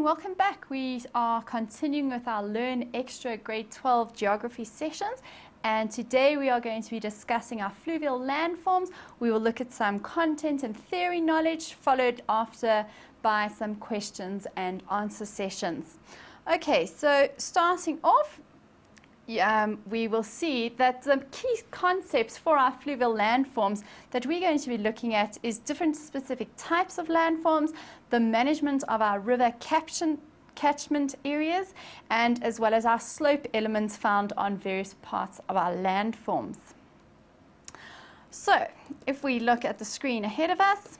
welcome back. We are continuing with our Learn Extra Grade 12 Geography sessions, and today we are going to be discussing our fluvial landforms. We will look at some content and theory knowledge, followed after by some questions and answer sessions. Okay, so starting off, we will see that the key concepts for our fluvial landforms that we're going to be looking at is different specific types of landforms, the management of our river catchment areas, and as well as our slope elements found on various parts of our landforms. So if we look at the screen ahead of us,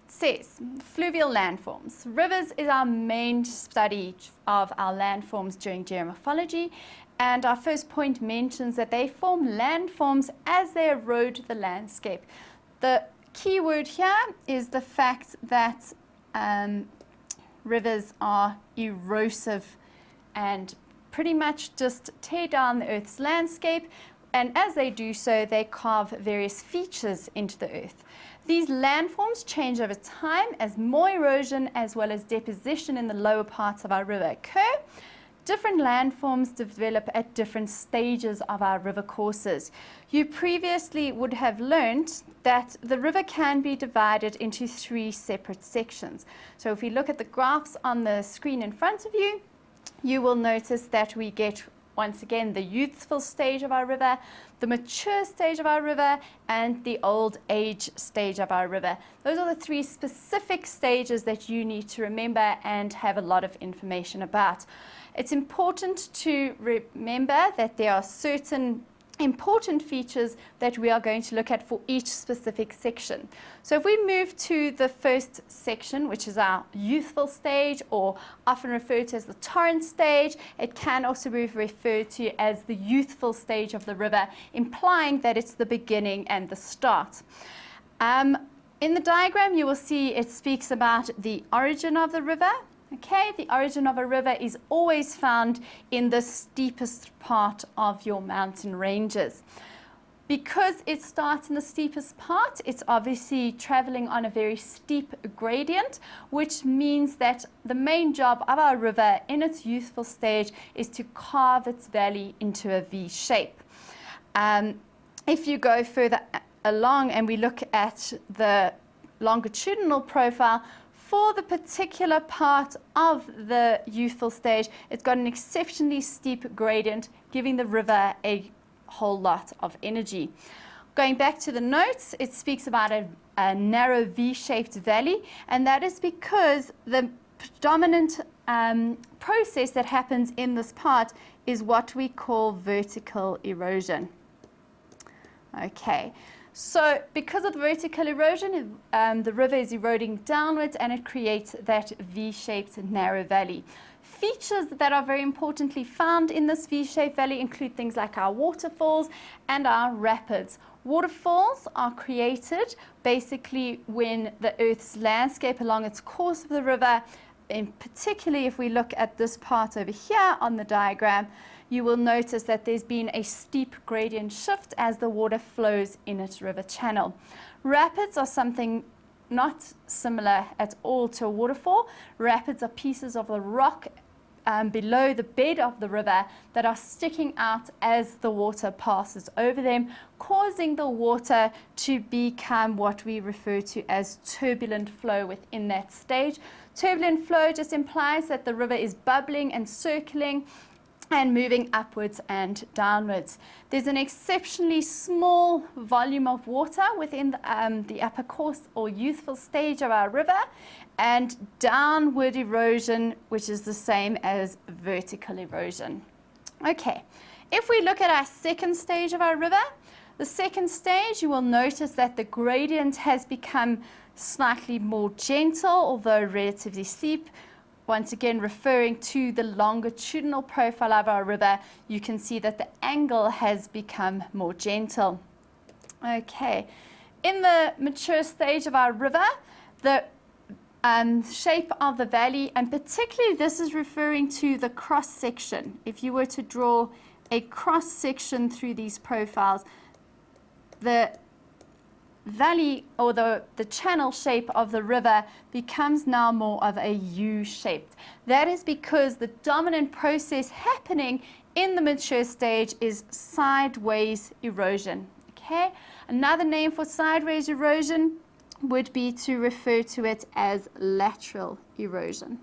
says fluvial landforms. Rivers is our main study of our landforms during geomorphology, and our first point mentions that they form landforms as they erode the landscape. The key word here is the fact that rivers are erosive and pretty much just tear down the Earth's landscape, and as they do so, they carve various features into the Earth. These landforms change over time as more erosion as well as deposition in the lower parts of our river occur. Different landforms develop at different stages of our river courses. You previously would have learned that the river can be divided into 3 separate sections. So if we look at the graphs on the screen in front of you, you will notice that we get once again the youthful stage of our river, the mature stage of our river, and the old age stage of our river. Those are the 3 specific stages that you need to remember and have a lot of information about. It's important to remember that there are certain important features that we are going to look at for each specific section. So if we move to the first section, which is our youthful stage, or often referred to as the torrent stage, it can also be referred to as the youthful stage of the river, implying that it's the beginning and the start. In the diagram, you will see it speaks about the origin of the river. Okay, the origin of a river is always found in the steepest part of your mountain ranges. Because it starts in the steepest part, it's obviously traveling on a very steep gradient, which means that the main job of our river in its youthful stage is to carve its valley into a V shape. If you go further along and we look at the longitudinal profile, for the particular part of the youthful stage, it's got an exceptionally steep gradient, giving the river a whole lot of energy. Going back to the notes, it speaks about a narrow V-shaped valley, and that is because the predominant process that happens in this part is what we call vertical erosion. Okay. So because of the vertical erosion, the river is eroding downwards and it creates that V-shaped narrow valley. Features that are very importantly found in this V-shaped valley include things like our waterfalls and our rapids. Waterfalls are created basically when the Earth's landscape along its course of the river, in particularly if we look at this part over here on the diagram, you will notice that there's been a steep gradient shift as the water flows in its river channel. Rapids are something not similar at all to a waterfall. Rapids are pieces of the rock below the bed of the river that are sticking out as the water passes over them, causing the water to become what we refer to as turbulent flow within that stage. Turbulent flow just implies that the river is bubbling and circling and moving upwards and downwards. There's an exceptionally small volume of water within the upper course or youthful stage of our river, and downward erosion, which is the same as vertical erosion. Okay, if we look at our second stage of our river, the second stage, you will notice that the gradient has become slightly more gentle, although relatively steep. Once again, referring to the longitudinal profile of our river, you can see that the angle has become more gentle. Okay, in the mature stage of our river, the shape of the valley, and particularly this is referring to the cross section. If you were to draw a cross section through these profiles, the valley or the channel shape of the river becomes now more of a U-shaped. That is because the dominant process happening in the mature stage is sideways erosion. Okay, another name for sideways erosion would be to refer to it as lateral erosion.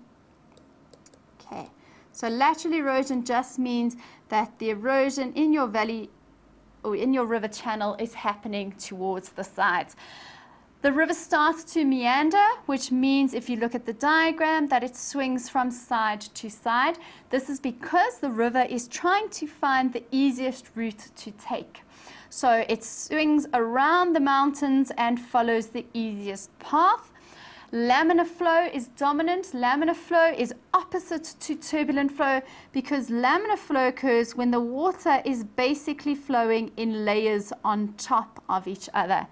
Okay, so lateral erosion just means that the erosion in your valley or in your river channel is happening towards the sides. The river starts to meander, which means if you look at the diagram that it swings from side to side. This is because the river is trying to find the easiest route to take. So it swings around the mountains and follows the easiest path. Laminar flow is dominant. Laminar flow is opposite to turbulent flow because laminar flow occurs when the water is basically flowing in layers on top of each other,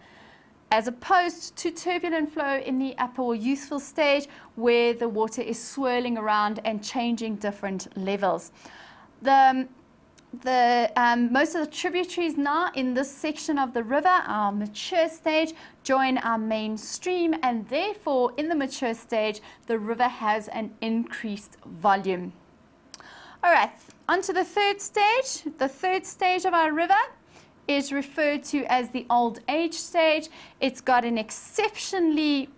as opposed to turbulent flow in the upper or youthful stage where the water is swirling around and changing different levels. Most of the tributaries now in this section of the river, our mature stage, join our main stream, and therefore in the mature stage the river has an increased volume. All right, on to the third stage. The third stage of our river is referred to as the old age stage. It's got an exceptionally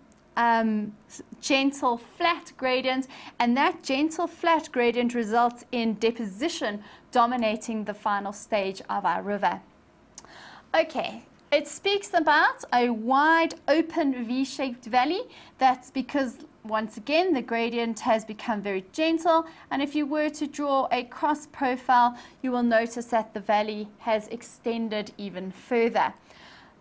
gentle flat gradient, and that gentle flat gradient results in deposition dominating the final stage of our river. Okay, it speaks about a wide open V-shaped valley. That's because once again the gradient has become very gentle, and if you were to draw a cross profile you will notice that the valley has extended even further.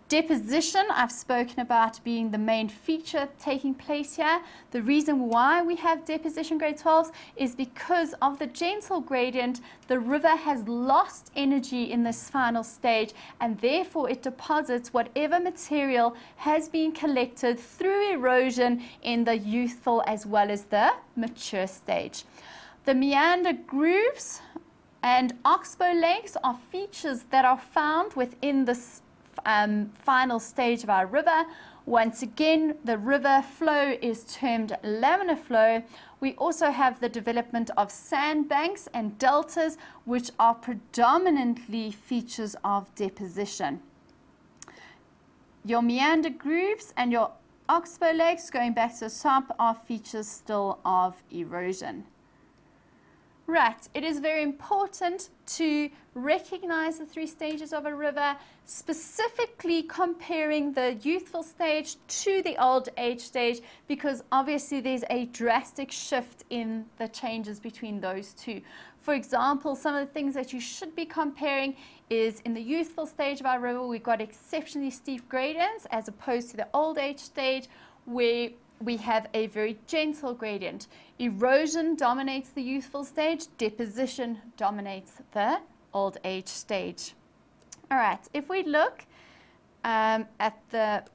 Deposition, I've spoken about being the main feature taking place here. The reason why we have deposition grade 12s is because of the gentle gradient. The river has lost energy in this final stage, and therefore it deposits whatever material has been collected through erosion in the youthful as well as the mature stage. The meander grooves and oxbow legs are features that are found within this final stage of our river. Once again, the river flow is termed laminar flow. We also have the development of sandbanks and deltas, which are predominantly features of deposition. Your meander grooves and your oxbow legs, going back to the top, are features still of erosion. Right, it is very important to recognize the three stages of a river, specifically comparing the youthful stage to the old age stage, because obviously there's a drastic shift in the changes between those two. For example, some of the things that you should be comparing is in the youthful stage of our river, we've got exceptionally steep gradients as opposed to the old age stage where we have a very gentle gradient. Erosion dominates the youthful stage, deposition dominates the old age stage. All right, if we look at the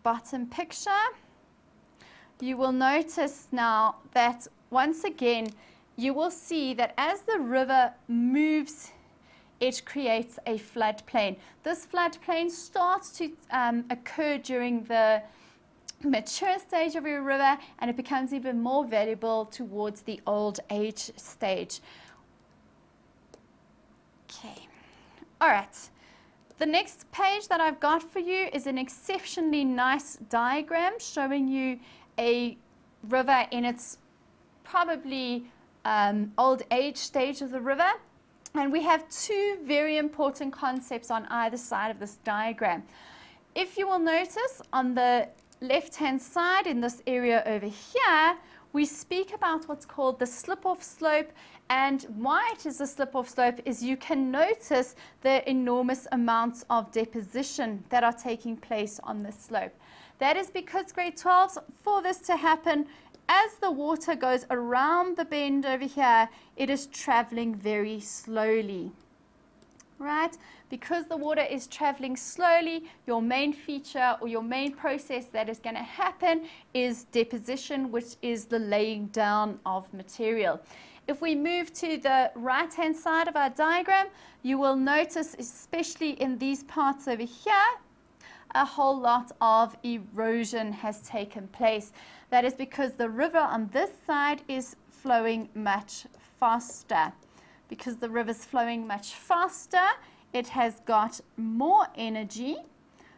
bottom picture, you will notice now that once again, you will see that as the river moves, it creates a floodplain. This floodplain starts to occur during the mature stage of your river, and it becomes even more valuable towards the old age stage. Okay, all right. The next page that I've got for you is an exceptionally nice diagram showing you a river in its probably old age stage of the river. And we have two very important concepts on either side of this diagram. If you will notice on the left-hand side in this area over here, we speak about what's called the slip-off slope, and why it is a slip-off slope is you can notice the enormous amounts of deposition that are taking place on this slope. That is because grade 12s, for this to happen, as the water goes around the bend over here, it is traveling very slowly. Right? Because the water is traveling slowly, your main feature or your main process that is going to happen is deposition, which is the laying down of material. If we move to the right-hand side of our diagram, you will notice, especially in these parts over here, a whole lot of erosion has taken place. That is because the river on this side is flowing much faster. Because the river's flowing much faster, it has got more energy.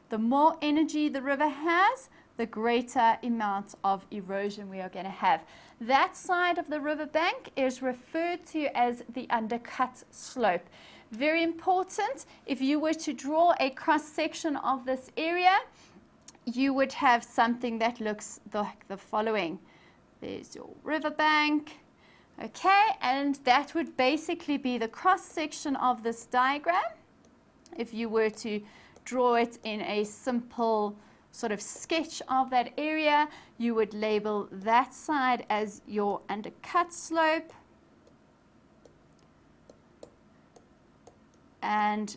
The more energy the river has, the greater amount of erosion we are going to have. That side of the riverbank is referred to as the undercut slope. Very important, if you were to draw a cross section of this area, you would have something that looks like the following. There's your riverbank, okay, and that would basically be the cross section of this diagram. If you were to draw it in a simple sort of sketch of that area, you would label that side as your undercut slope. And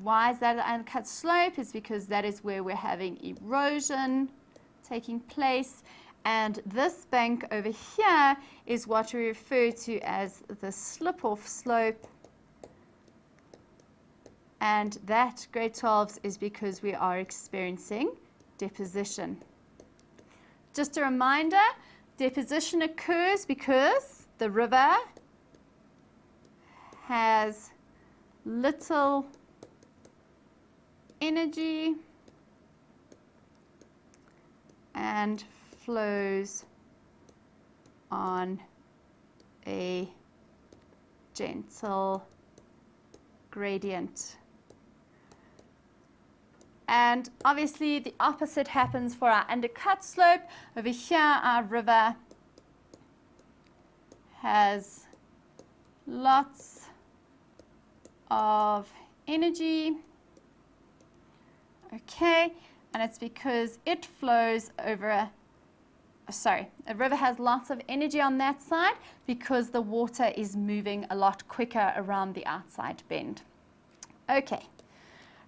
why is that an undercut slope? Is because that is where we're having erosion taking place. And this bank over here is what we refer to as the slip-off slope. And that grade 12s is because we are experiencing deposition. Just a reminder, deposition occurs because the river has little energy and flows on a gentle gradient. And obviously the opposite happens for our undercut slope. Over here our river has lots of energy, okay, and it's because it flows over a river has lots of energy on that side because the water is moving a lot quicker around the outside bend. Okay,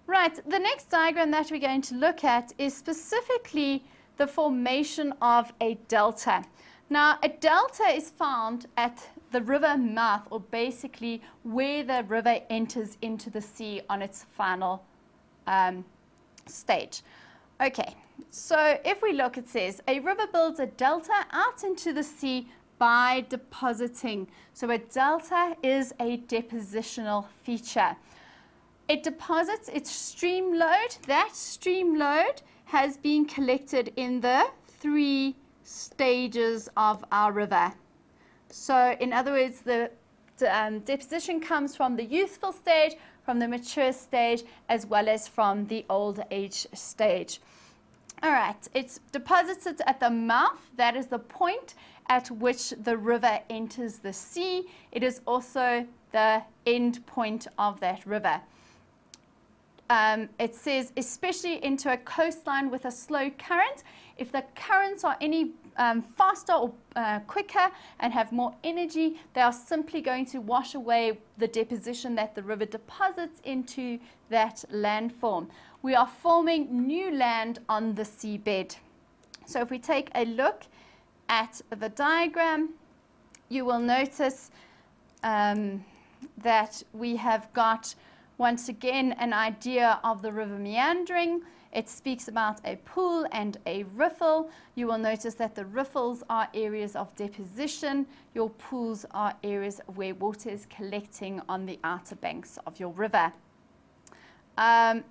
right, the next diagram that we're going to look at is specifically the formation of a delta. Now, a delta is found at the river mouth, or basically where the river enters into the sea on its final stage. Okay, so if we look, it says a river builds a delta out into the sea by depositing. So a delta is a depositional feature. It deposits its stream load. That stream load has been collected in the 3 stages of our river. So in other words, the deposition comes from the youthful stage, from the mature stage, as well as from the old age stage. All right, it's deposited at the mouth. That is the point at which the river enters the sea. It is also the end point of that river. It says, especially into a coastline with a slow current, if the currents are any faster or quicker and have more energy, they are simply going to wash away the deposition that the river deposits into that landform. We are forming new land on the seabed. So if we take a look at the diagram, you will notice that we have got once again an idea of the river meandering. It speaks about a pool and a riffle. You will notice that the riffles are areas of deposition. Your pools are areas where water is collecting on the outer banks of your river. The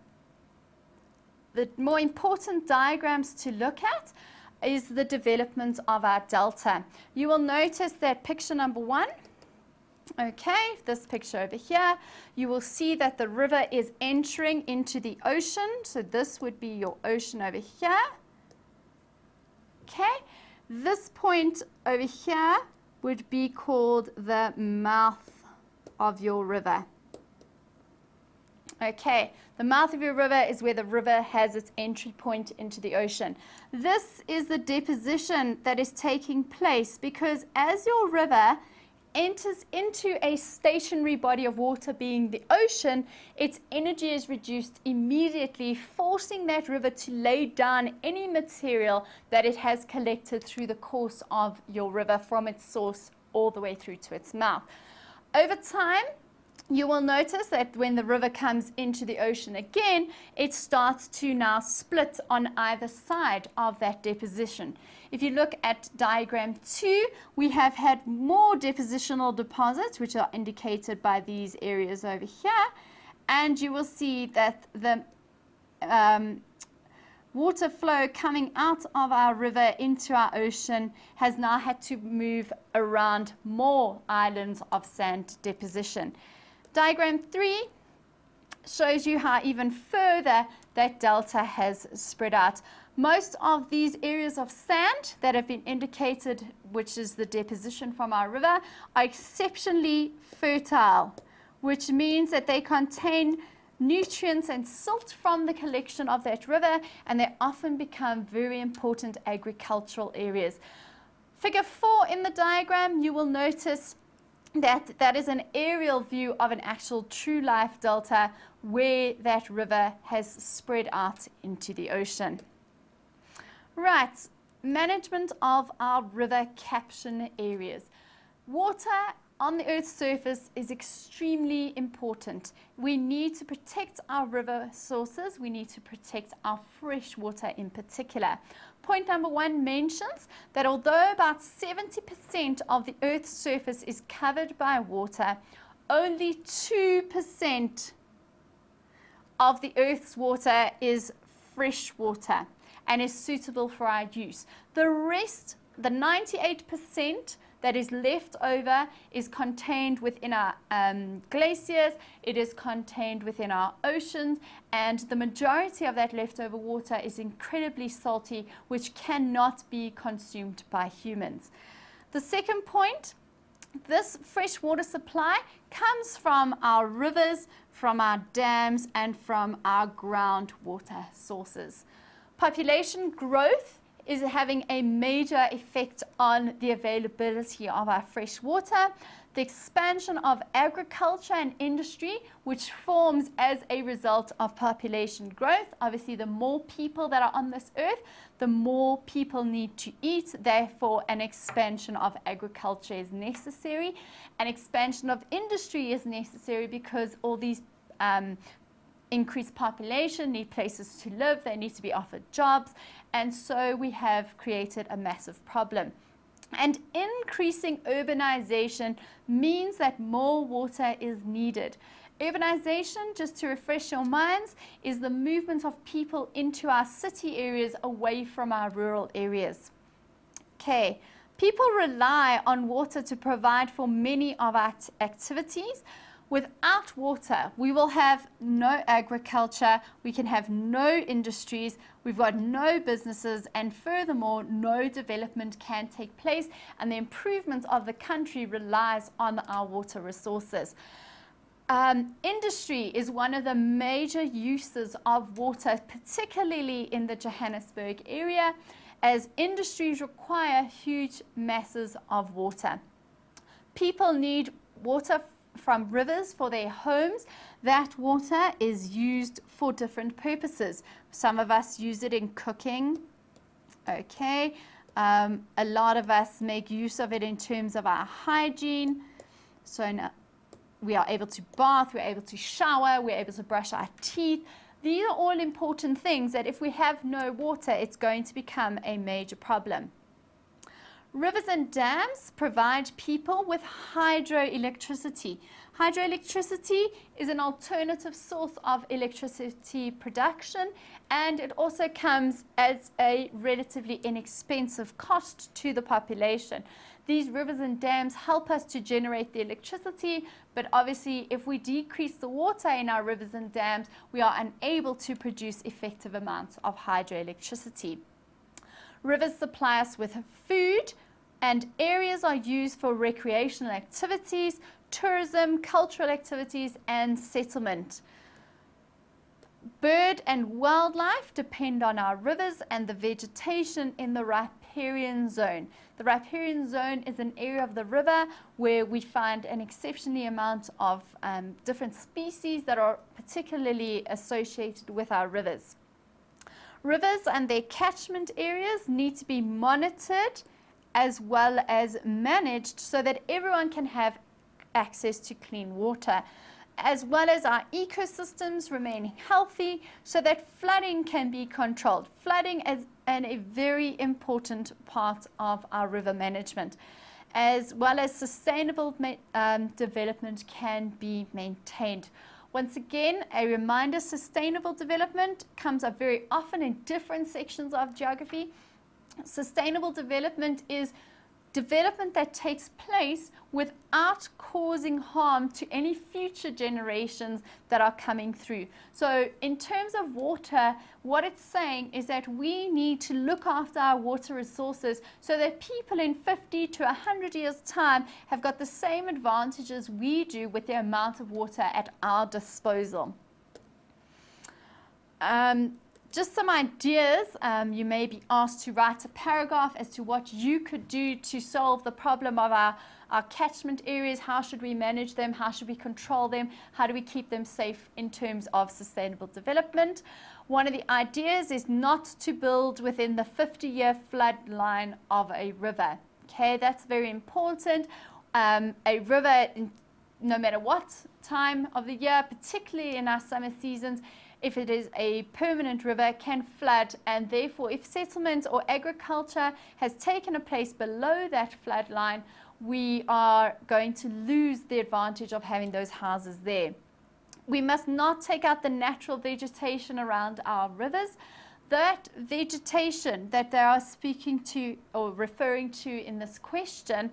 more important diagrams to look at is the development of our delta. You will notice that picture number 1, okay, this picture over here, you will see that the river is entering into the ocean. So this would be your ocean over here. Okay, this point over here would be called the mouth of your river. Okay, the mouth of your river is where the river has its entry point into the ocean. This is the deposition that is taking place because as your river enters into a stationary body of water, being the ocean, its energy is reduced immediately, forcing that river to lay down any material that it has collected through the course of your river from its source all the way through to its mouth. Over time, you will notice that when the river comes into the ocean again, it starts to now split on either side of that deposition. If you look at diagram 2, we have had more depositional deposits, which are indicated by these areas over here, and you will see that the water flow coming out of our river into our ocean has now had to move around more islands of sand deposition. Diagram 3 shows you how even further that delta has spread out. Most of these areas of sand that have been indicated, which is the deposition from our river, are exceptionally fertile, which means that they contain nutrients and silt from the collection of that river, and they often become very important agricultural areas. Figure 4 in the diagram, you will notice that is an aerial view of an actual true life delta where that river has spread out into the ocean. Right, management of our river caption areas. Water on the Earth's surface is extremely important. We need to protect our river sources. We need to protect our fresh water in particular. Point number 1 mentions that although about 70% of the Earth's surface is covered by water, only 2% of the Earth's water is fresh water and is suitable for our use. The rest, the 98% that is left over, is contained within our glaciers, it is contained within our oceans, and the majority of that leftover water is incredibly salty, which cannot be consumed by humans. The second point, this fresh water supply comes from our rivers, from our dams, and from our groundwater sources. Population growth is having a major effect on the availability of our fresh water. The expansion of agriculture and industry, which forms as a result of population growth. Obviously, the more people that are on this earth, the more people need to eat. Therefore, an expansion of agriculture is necessary. An expansion of industry is necessary because all these increased population need places to live, they need to be offered jobs, and so we have created a massive problem. And increasing urbanization means that more water is needed. Urbanization, just to refresh your minds, is the movement of people into our city areas away from our rural areas. Okay, people rely on water to provide for many of our activities. Without water, we will have no agriculture, we can have no industries, we've got no businesses, and furthermore, no development can take place, and the improvement of the country relies on our water resources. Industry is one of the major uses of water, particularly in the Johannesburg area, as industries require huge masses of water. People need water from rivers for their homes. That water is used for different purposes. Some of us use it in cooking. Okay, a lot of us make use of it in terms of our hygiene. So now we are able to bath, we're able to shower, we're able to brush our teeth. These are all important things that if we have no water, it's going to become a major problem. Rivers and dams provide people with hydroelectricity. Hydroelectricity is an alternative source of electricity production, and it also comes as a relatively inexpensive cost to the population. These rivers and dams help us to generate the electricity, but obviously if we decrease the water in our rivers and dams, we are unable to produce effective amounts of hydroelectricity. Rivers supply us with food, and areas are used for recreational activities, tourism, cultural activities, and settlement. Bird and wildlife depend on our rivers and the vegetation in the riparian zone. The riparian zone is an area of the river where we find an exceptionally amount of different species that are particularly associated with our rivers. Rivers and their catchment areas need to be monitored as well as managed so that everyone can have access to clean water. as well as our ecosystems remain healthy so that flooding can be controlled. Flooding is a very important part of our river management, as well as sustainable development can be maintained. Once again, a reminder, sustainable development comes up very often in different sections of geography. Sustainable development is development that takes place without causing harm to any future generations that are coming through. So in terms of water, what it's saying is that we need to look after our water resources so that people in 50 to 100 years' time have got the same advantages we do with the amount of water at our disposal. Just some ideas. You may be asked to write a paragraph as to what you could do to solve the problem of our catchment areas. How should we manage them? How should we control them? How do we keep them safe in terms of sustainable development? One of the ideas is not to build within the 50-year flood line of a river. Okay, that's very important. A river, no matter what time of the year, particularly in our summer seasons, if it is a permanent river, can flood, and therefore if settlement or agriculture has taken a place below that flood line, we are going to lose the advantage of having those houses there. We must not take out the natural vegetation around our rivers. That vegetation that they are speaking to or referring to in this question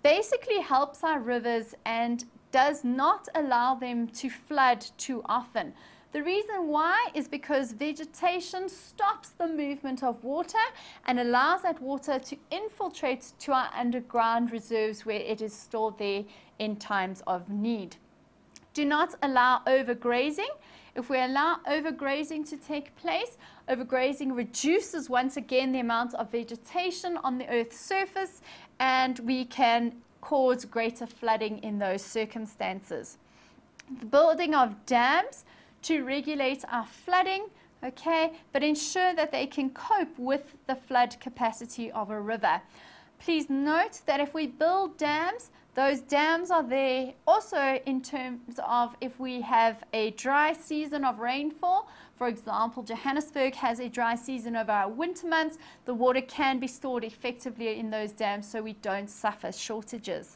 basically helps our rivers and does not allow them to flood too often. The reason why is because vegetation stops the movement of water and allows that water to infiltrate to our underground reserves where it is stored there in times of need. Do not allow overgrazing. If we allow overgrazing to take place, overgrazing reduces once again the amount of vegetation on the Earth's surface, and we can cause greater flooding in those circumstances. The building of dams to regulate our flooding, okay, but ensure that they can cope with the flood capacity of a river. Please note that if we build dams, those dams are there also in terms of if we have a dry season of rainfall. For example, Johannesburg has a dry season over our winter months. The water can be stored effectively in those dams so we don't suffer shortages.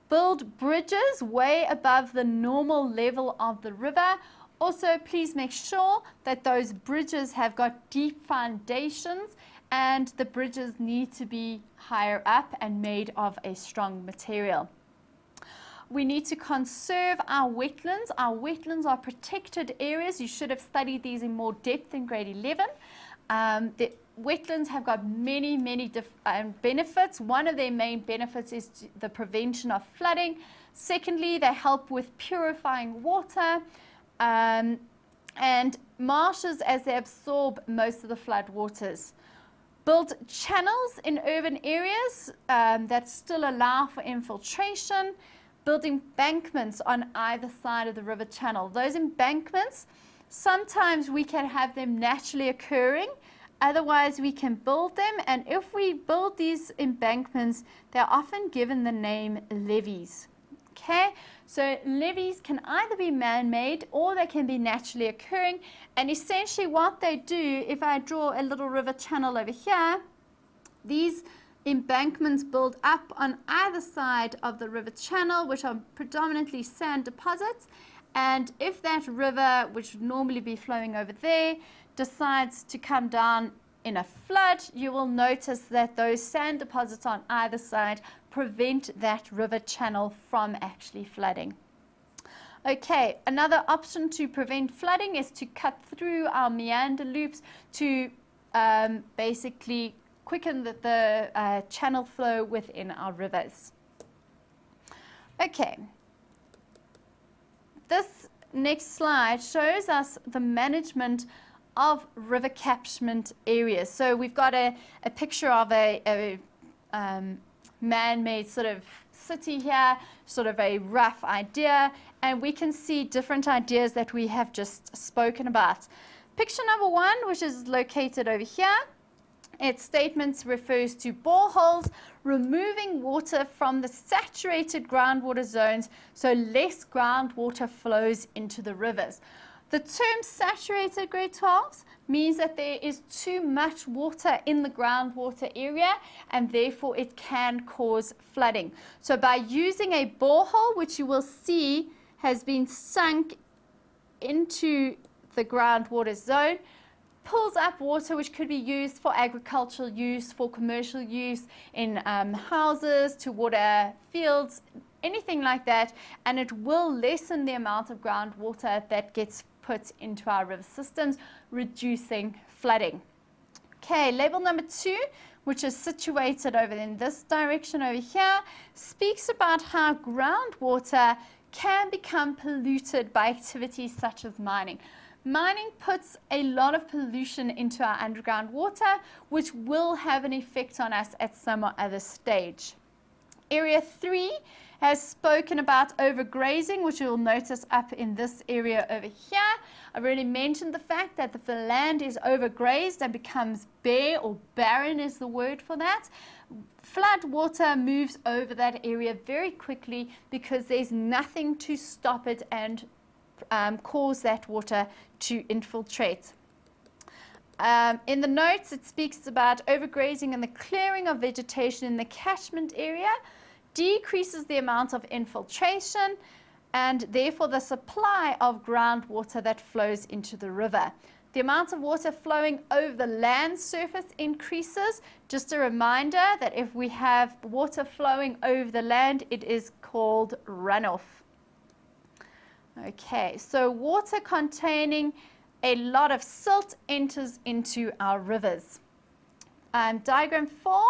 Build bridges way above the normal level of the river. Also, please make sure that those bridges have got deep foundations and the bridges need to be higher up and made of a strong material. We need to conserve our wetlands. Our wetlands are protected areas. You should have studied these in more depth in grade 11. The wetlands have got many benefits. One of their main benefits is the prevention of flooding. Secondly, they help with purifying water. And marshes as they absorb most of the flood waters. Build channels in urban areas that still allow for infiltration. Build embankments on either side of the river channel. Those embankments, sometimes we can have them naturally occurring, otherwise we can build them, and if we build these embankments, they're often given the name levees. Okay, so levees can either be man-made or they can be naturally occurring, and essentially what they do, if I draw a little river channel over here, these embankments build up on either side of the river channel, which are predominantly sand deposits, and if that river, which would normally be flowing over there, decides to come down in a flood, you will notice that those sand deposits on either side prevent that river channel from actually flooding. Okay, another option to prevent flooding is to cut through our meander loops to basically quicken the channel flow within our rivers. Okay, this next slide shows us the management of river catchment areas. So we've got a picture of a man-made sort of city here, sort of a rough idea, and we can see different ideas that we have just spoken about. Picture number one, which is located over here, Its statement refers to boreholes removing water from the saturated groundwater zones so less groundwater flows into the rivers. The term saturated, grade 12s, means that there is too much water in the groundwater area and therefore it can cause flooding. So by using a borehole, which you will see has been sunk into the groundwater zone, pulls up water which could be used for agricultural use, for commercial use, in houses, to water fields, anything like that, and it will lessen the amount of groundwater that gets put into our river systems, reducing flooding. Okay, label number 2, which is situated over in this direction over here, speaks about how groundwater can become polluted by activities such as mining. Mining puts a lot of pollution into our underground water, which will have an effect on us at some or other stage. Area 3 has spoken about overgrazing, which you'll notice up in this area over here. I've already mentioned the fact that if the land is overgrazed and becomes bare, or barren is the word for that, flood water moves over that area very quickly because there's nothing to stop it and cause that water to infiltrate. In the notes, it speaks about overgrazing and the clearing of vegetation in the catchment area decreases the amount of infiltration and therefore the supply of groundwater that flows into the river. The amount of water flowing over the land surface increases. Just a reminder that if we have water flowing over the land, it is called runoff. Okay, so water containing a lot of silt enters into our rivers. Diagram 4,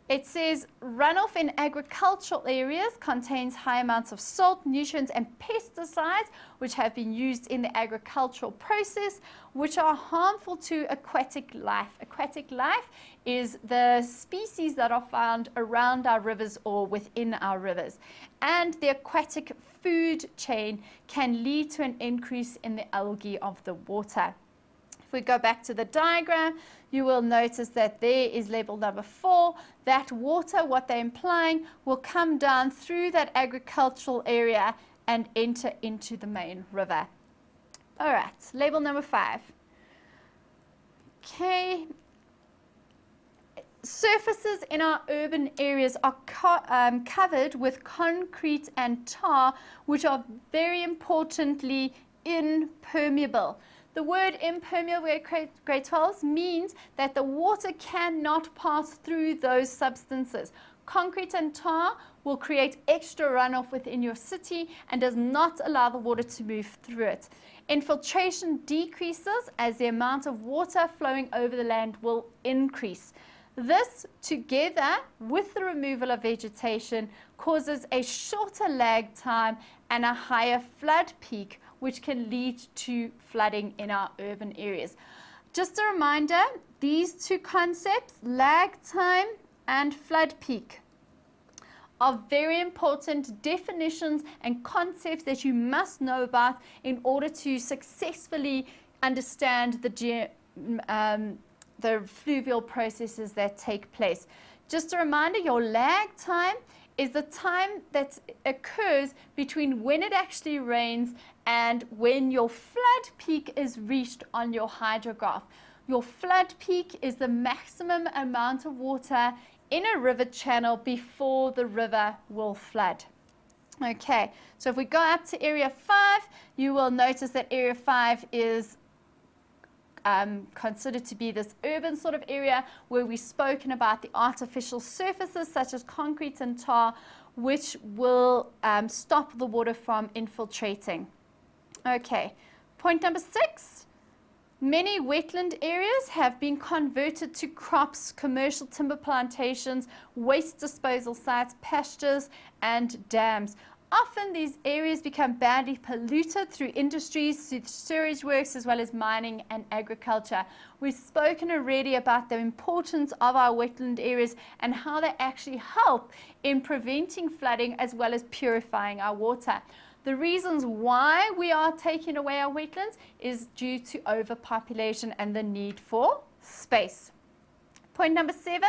it says runoff in agricultural areas contains high amounts of salt, nutrients, and pesticides which have been used in the agricultural process, which are harmful to aquatic life. Aquatic life is the species that are found around our rivers or within our rivers. And the aquatic food chain can lead to an increase in the algae of the water. If we go back to the diagram, you will notice that there is label number 4. That water, what they're implying, will come down through that agricultural area and enter into the main river. All right, label number 5. Okay. Surfaces in our urban areas are covered with concrete and tar, which are very importantly impermeable. The word impermeable, grade 12s, means that the water cannot pass through those substances. Concrete and tar will create extra runoff within your city and does not allow the water to move through it. Infiltration decreases as the amount of water flowing over the land will increase. This, together with the removal of vegetation, causes a shorter lag time and a higher flood peak, which can lead to flooding in our urban areas. Just a reminder, these two concepts, lag time and flood peak, are very important definitions and concepts that you must know about in order to successfully understand the fluvial processes that take place. Just a reminder, your lag time is the time that occurs between when it actually rains and when your flood peak is reached on your hydrograph. Your flood peak is the maximum amount of water in a river channel before the river will flood. Okay, so if we go up to area 5, you will notice that area 5 is considered to be this urban sort of area where we've spoken about the artificial surfaces such as concrete and tar, which will stop the water from infiltrating. Okay, point number 6. Many wetland areas have been converted to crops, commercial timber plantations, waste disposal sites, pastures, and dams. Often these areas become badly polluted through industries, sewage works, as well as mining and agriculture. We've spoken already about the importance of our wetland areas and how they actually help in preventing flooding as well as purifying our water. The reasons why we are taking away our wetlands is due to overpopulation and the need for space. Point number 7,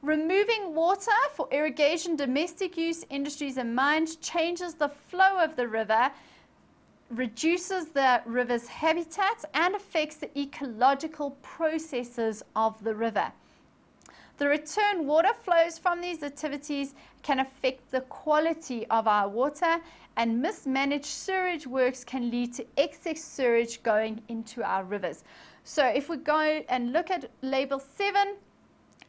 removing water for irrigation, domestic use, industries and mines changes the flow of the river, reduces the river's habitat and affects the ecological processes of the river. The return water flows from these activities can affect the quality of our water, and mismanaged sewage works can lead to excess sewage going into our rivers. So if we go and look at label 7,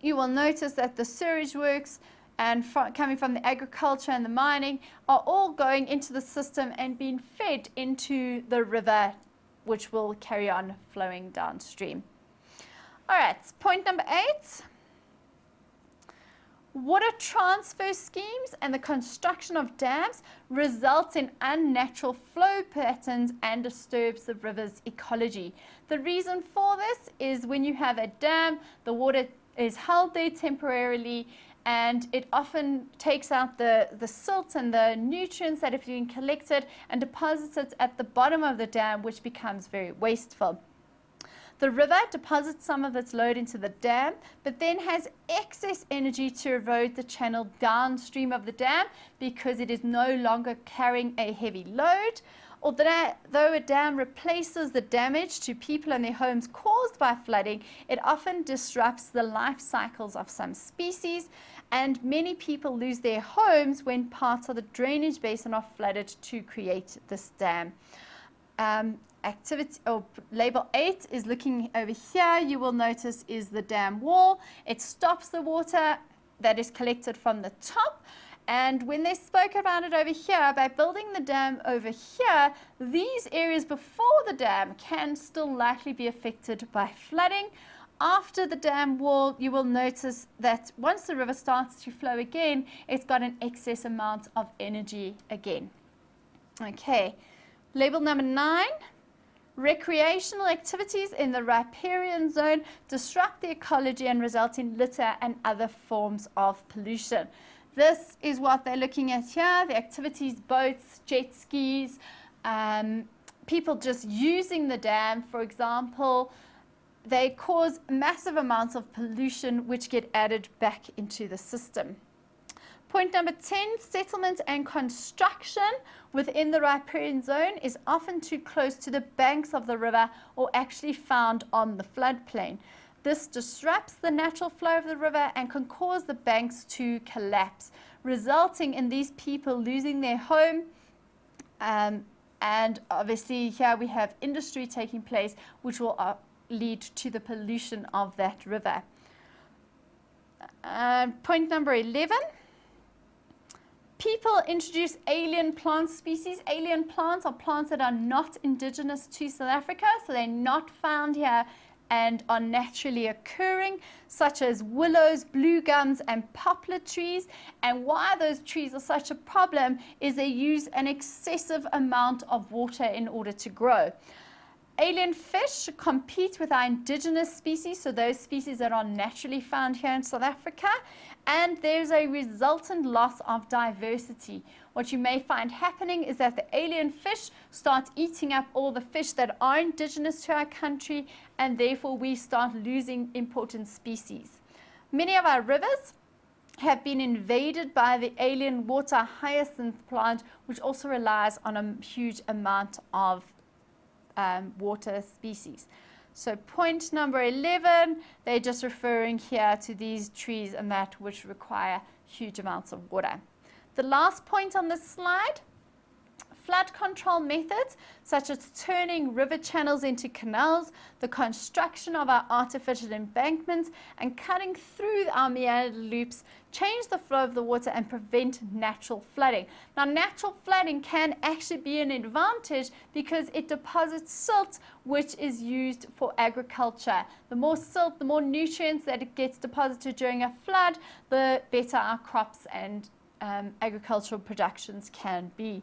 you will notice that the sewage works and coming from the agriculture and the mining are all going into the system and being fed into the river, which will carry on flowing downstream. All right, point number 8. Water transfer schemes and the construction of dams results in unnatural flow patterns and disturbs the river's ecology. The reason for this is when you have a dam, the water is held there temporarily, and it often takes out the silt and the nutrients that have been collected and deposits it at the bottom of the dam, which becomes very wasteful. The river deposits some of its load into the dam, but then has excess energy to erode the channel downstream of the dam because it is no longer carrying a heavy load. Although a dam replaces the damage to people and their homes caused by flooding, it often disrupts the life cycles of some species, and many people lose their homes when parts of the drainage basin are flooded to create this dam. Label 8 is looking over here. You will notice is the dam wall. It stops the water that is collected from the top. And when they spoke about it over here, by building the dam over here, these areas before the dam can still likely be affected by flooding. After the dam wall, you will notice that once the river starts to flow again, it's got an excess amount of energy again. Okay, label number 9. Recreational activities in the riparian zone disrupt the ecology and result in litter and other forms of pollution. This is what they're looking at here, the activities, boats, jet skis, people just using the dam, for example. They cause massive amounts of pollution which get added back into the system. Point number 10, settlement and construction within the riparian zone is often too close to the banks of the river or actually found on the floodplain. This disrupts the natural flow of the river and can cause the banks to collapse, resulting in these people losing their home. And obviously here we have industry taking place, which will lead to the pollution of that river. Point number 11. People introduce alien plant species. Alien plants are plants that are not indigenous to South Africa, so they're not found here and are naturally occurring, such as willows, blue gums, and poplar trees. And why those trees are such a problem is they use an excessive amount of water in order to grow. Alien fish compete with our indigenous species, so those species that are naturally found here in South Africa, and there's a resultant loss of diversity. What you may find happening is that the alien fish start eating up all the fish that are indigenous to our country, and therefore we start losing important species. Many of our rivers have been invaded by the alien water hyacinth plant, which also relies on a huge amount of water species. So point number 11, they're just referring here to these trees and that which require huge amounts of water. The last point on this slide, flood control methods such as turning river channels into canals, the construction of our artificial embankments, and cutting through our meander loops change the flow of the water and prevent natural flooding. Now, natural flooding can actually be an advantage because it deposits silt, which is used for agriculture. The more silt, the more nutrients that it gets deposited during a flood, the better our crops and agricultural productions can be.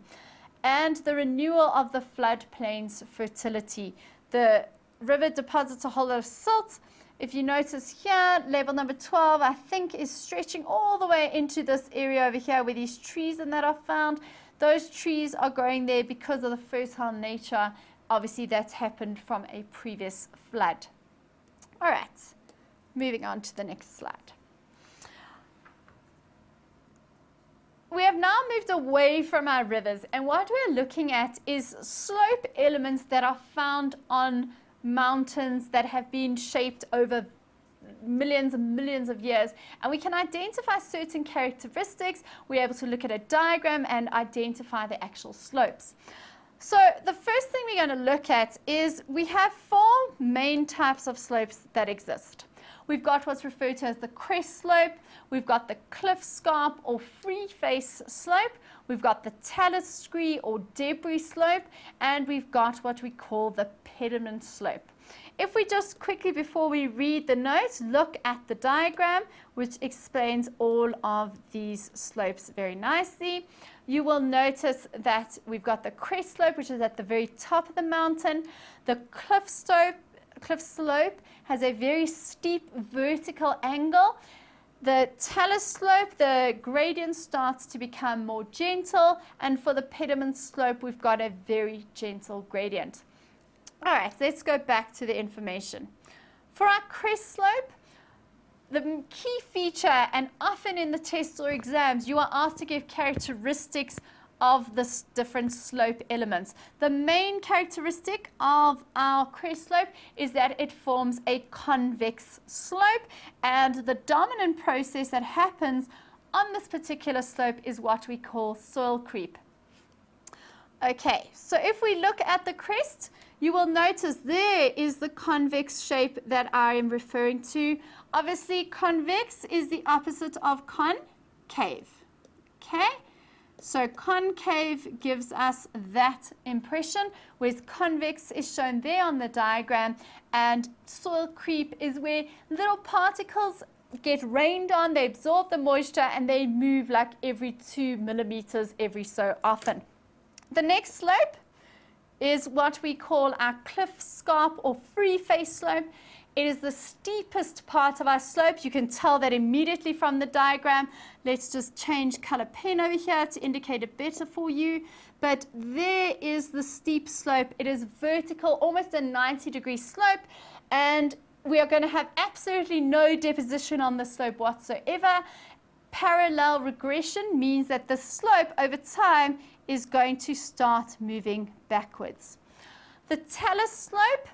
And the renewal of the floodplain's fertility. The river deposits a whole lot of silt. If you notice here, label number 12, I think, is stretching all the way into this area over here where these trees and that are found. Those trees are growing there because of the fertile nature. Obviously, that's happened from a previous flood. All right, Moving on to the next slide. We have now moved away from our rivers, and what we're looking at is slope elements that are found on mountains that have been shaped over millions and millions of years, and we can identify certain characteristics. We're able to look at a diagram and identify the actual slopes. So the first thing we're going to look at is we have four main types of slopes that exist. We've got what's referred to as the crest slope, we've got the cliff scarp or free face slope, we've got the talus scree or debris slope, and we've got what we call the pediment slope. If we just quickly, before we read the notes, look at the diagram, which explains all of these slopes very nicely, you will notice that we've got the crest slope, which is at the very top of the mountain. The cliff slope has a very steep vertical angle. The talus slope, the gradient starts to become more gentle, and for the pediment slope, we've got a very gentle gradient. All right, let's go back to the information. For our crest slope, the key feature, and often in the tests or exams, you are asked to give characteristics of the different slope elements. The main characteristic of our crest slope is that it forms a convex slope, and the dominant process that happens on this particular slope is what we call soil creep. Okay, so if we look at the crest, you will notice there is the convex shape that I am referring to. Obviously, convex is the opposite of concave. Okay? So concave gives us that impression, whereas convex is shown there on the diagram, and soil creep is where little particles get rained on, they absorb the moisture, and they move like every 2 millimeters every so often. The next slope is what we call our cliff scarp or free face slope. It is the steepest part of our slope. You can tell that immediately from the diagram. Let's just change color pen over here to indicate it better for you. But there is the steep slope. It is vertical, almost a 90-degree slope, and we are going to have absolutely no deposition on the slope whatsoever. Parallel regression means that the slope over time is going to start moving backwards. The talus slope,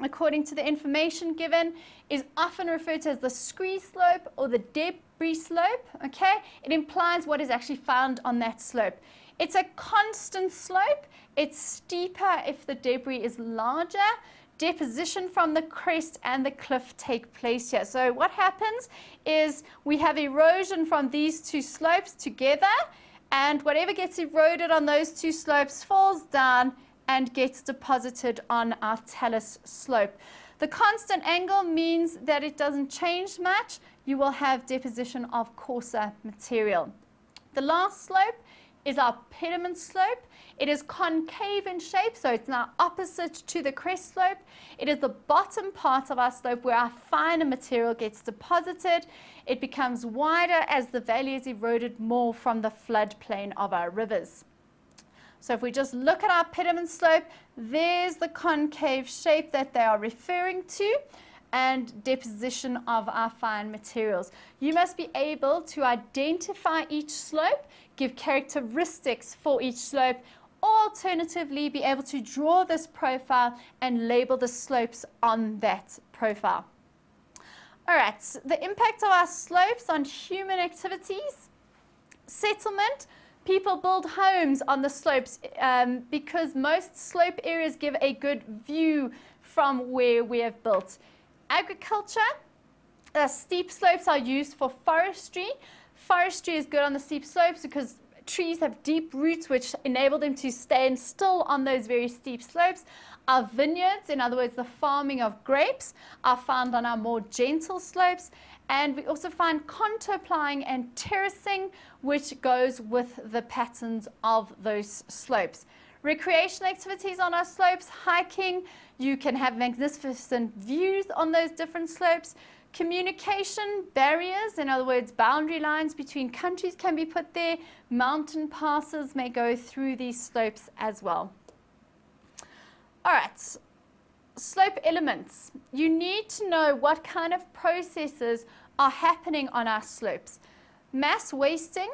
according to the information given, is often referred to as the scree slope or the debris slope. Okay, it implies what is actually found on that slope. It's a constant slope. It's steeper if the debris is larger. Deposition from the crest and the cliff take place here. So what happens is we have erosion from these two slopes together, and whatever gets eroded on those two slopes falls down and gets deposited on our talus slope. The constant angle means that it doesn't change much. You will have deposition of coarser material. The last slope is our pediment slope. It is concave in shape, so it's now opposite to the crest slope. It is the bottom part of our slope where our finer material gets deposited. It becomes wider as the valley is eroded more from the floodplain of our rivers. So if we just look at our pediment slope, there's the concave shape that they are referring to, and deposition of our fine materials. You must be able to identify each slope, give characteristics for each slope, or alternatively be able to draw this profile and label the slopes on that profile. All right, so the impact of our slopes on human activities. Settlement. People build homes on the slopes because most slope areas give a good view from where we have built. Agriculture, steep slopes are used for forestry. Forestry is good on the steep slopes because trees have deep roots which enable them to stand still on those very steep slopes. Our vineyards, in other words, the farming of grapes, are found on our more gentle slopes. And we also find contour ploughing and terracing, which goes with the patterns of those slopes. Recreational activities on our slopes, hiking, you can have magnificent views on those different slopes. Communication barriers, in other words, boundary lines between countries can be put there. Mountain passes may go through these slopes as well. All right, slope elements. You need to know what kind of processes are happening on our slopes. Mass wasting,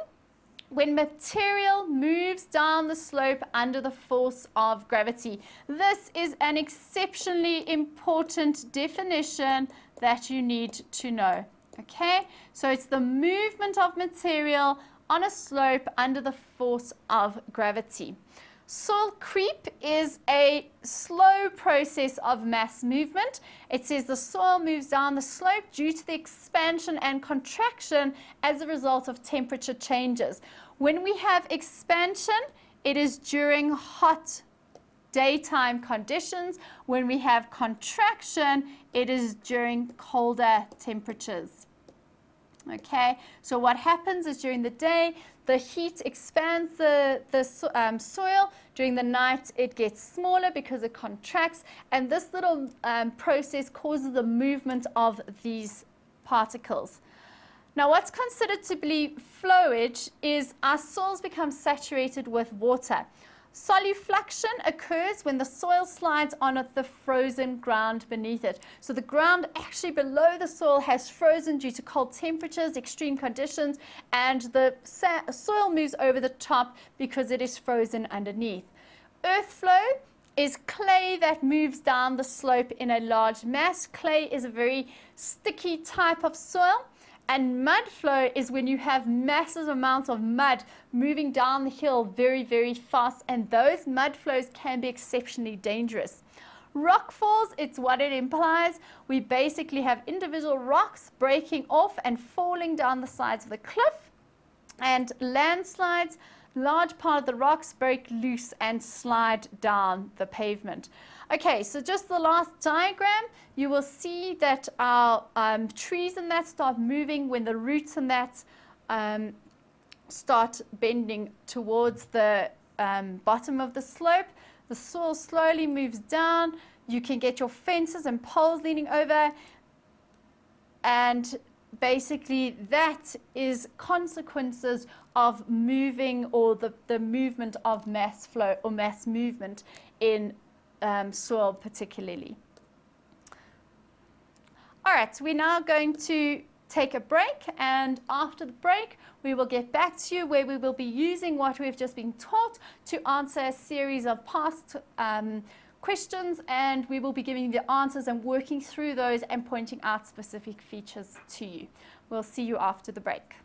when material moves down the slope under the force of gravity. This is an exceptionally important definition that you need to know. Okay, so it's the movement of material on a slope under the force of gravity. Soil creep is a slow process of mass movement. It says the soil moves down the slope due to the expansion and contraction as a result of temperature changes. When we have expansion, it is during hot daytime conditions. When we have contraction, it is during colder temperatures. Okay, so what happens is during the day, the heat expands the soil. During the night, it gets smaller because it contracts, and this little process causes the movement of these particles. Now, what's considered to be flowage is our soils become saturated with water. Solifluction occurs when the soil slides on the frozen ground beneath it. So the ground actually below the soil has frozen due to cold temperatures, extreme conditions, and the soil moves over the top because it is frozen underneath. Earth flow is clay that moves down the slope in a large mass. Clay is a very sticky type of soil. And mud flow is when you have massive amounts of mud moving down the hill very, very fast, and those mud flows can be exceptionally dangerous. Rock falls, it's what it implies. We basically have individual rocks breaking off and falling down the sides of the cliff. And landslides, large part of the rocks break loose and slide down the pavement. Okay, so just the last diagram, you will see that our trees and that start moving when the roots and that start bending towards the bottom of the slope. The soil slowly moves down. You can get your fences and poles leaning over, and basically that is consequences of moving, or the movement of mass flow or mass movement in soil particularly. All right, we're now going to take a break, and after the break we will get back to you where we will be using what we've just been taught to answer a series of past questions, and we will be giving you the answers and working through those and pointing out specific features to you. We'll see you after the break.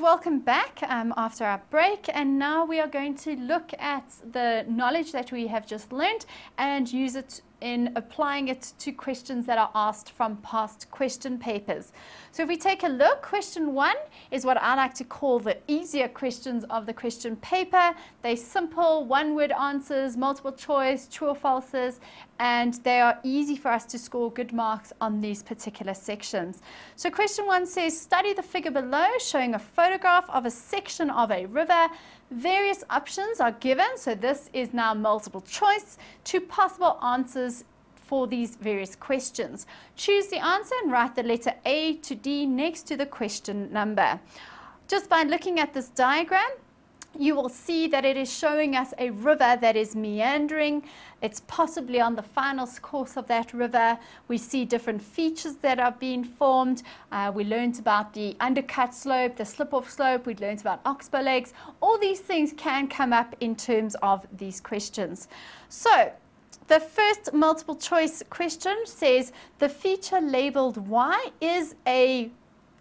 Welcome back after our break, and now we are going to look at the knowledge that we have just learned and use it in applying it to questions that are asked from past question papers. So if we take a look, question 1 is what I like to call the easier questions of the question paper. They're simple, one-word answers, multiple choice, true or falses, and they are easy for us to score good marks on these particular sections. So question 1 says, study the figure below showing a photograph of a section of a river. Various options are given, so this is now multiple choice. 2 possible answers for these various questions. Choose the answer and write the letter A to D next to the question number. Just by looking at this diagram, you will see that it is showing us a river that is meandering. It's possibly on the final course of that river. We see different features that are being formed. We learned about the undercut slope, the slip-off slope. We learned about oxbow lakes. All these things can come up in terms of these questions. So the first multiple choice question says the feature labeled Y is a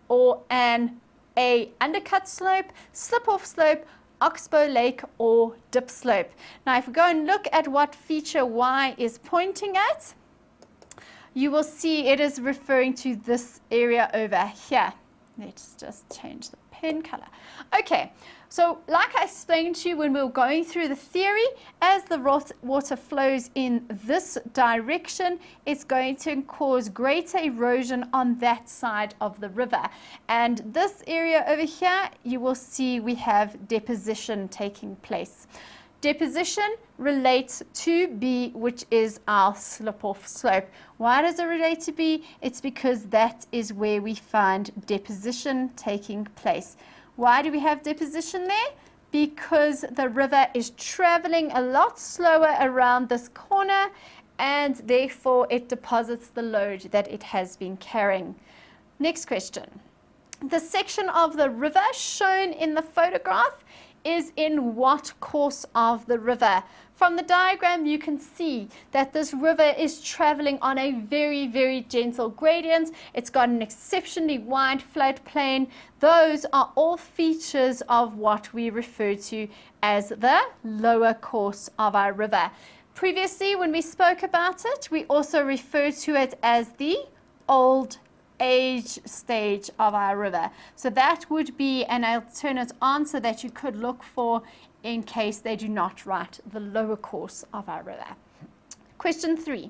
or an A undercut slope, slip-off slope, oxbow lake, or dip slope. Now if we go and look at what feature Y is pointing at, you will see it is referring to this area over here. Let's just change the pen color. Okay, so like I explained to you when we were going through the theory, as the water flows in this direction, it's going to cause greater erosion on that side of the river. And this area over here, you will see we have deposition taking place. Deposition relates to B, which is our slip-off slope. Why does it relate to B? It's because that is where we find deposition taking place. Why do we have deposition there? because the river is traveling a lot slower around this corner, and therefore it deposits the load that it has been carrying. Next question. The section of the river shown in the photograph is in what course of the river? From the diagram, you can see that this river is traveling on a very, very gentle gradient. It's got an exceptionally wide floodplain. Those are all features of what we refer to as the lower course of our river. Previously, when we spoke about it, we also referred to it as the old age stage of our river. So that would be an alternate answer that you could look for in case they do not write the lower course of our river. Question 3.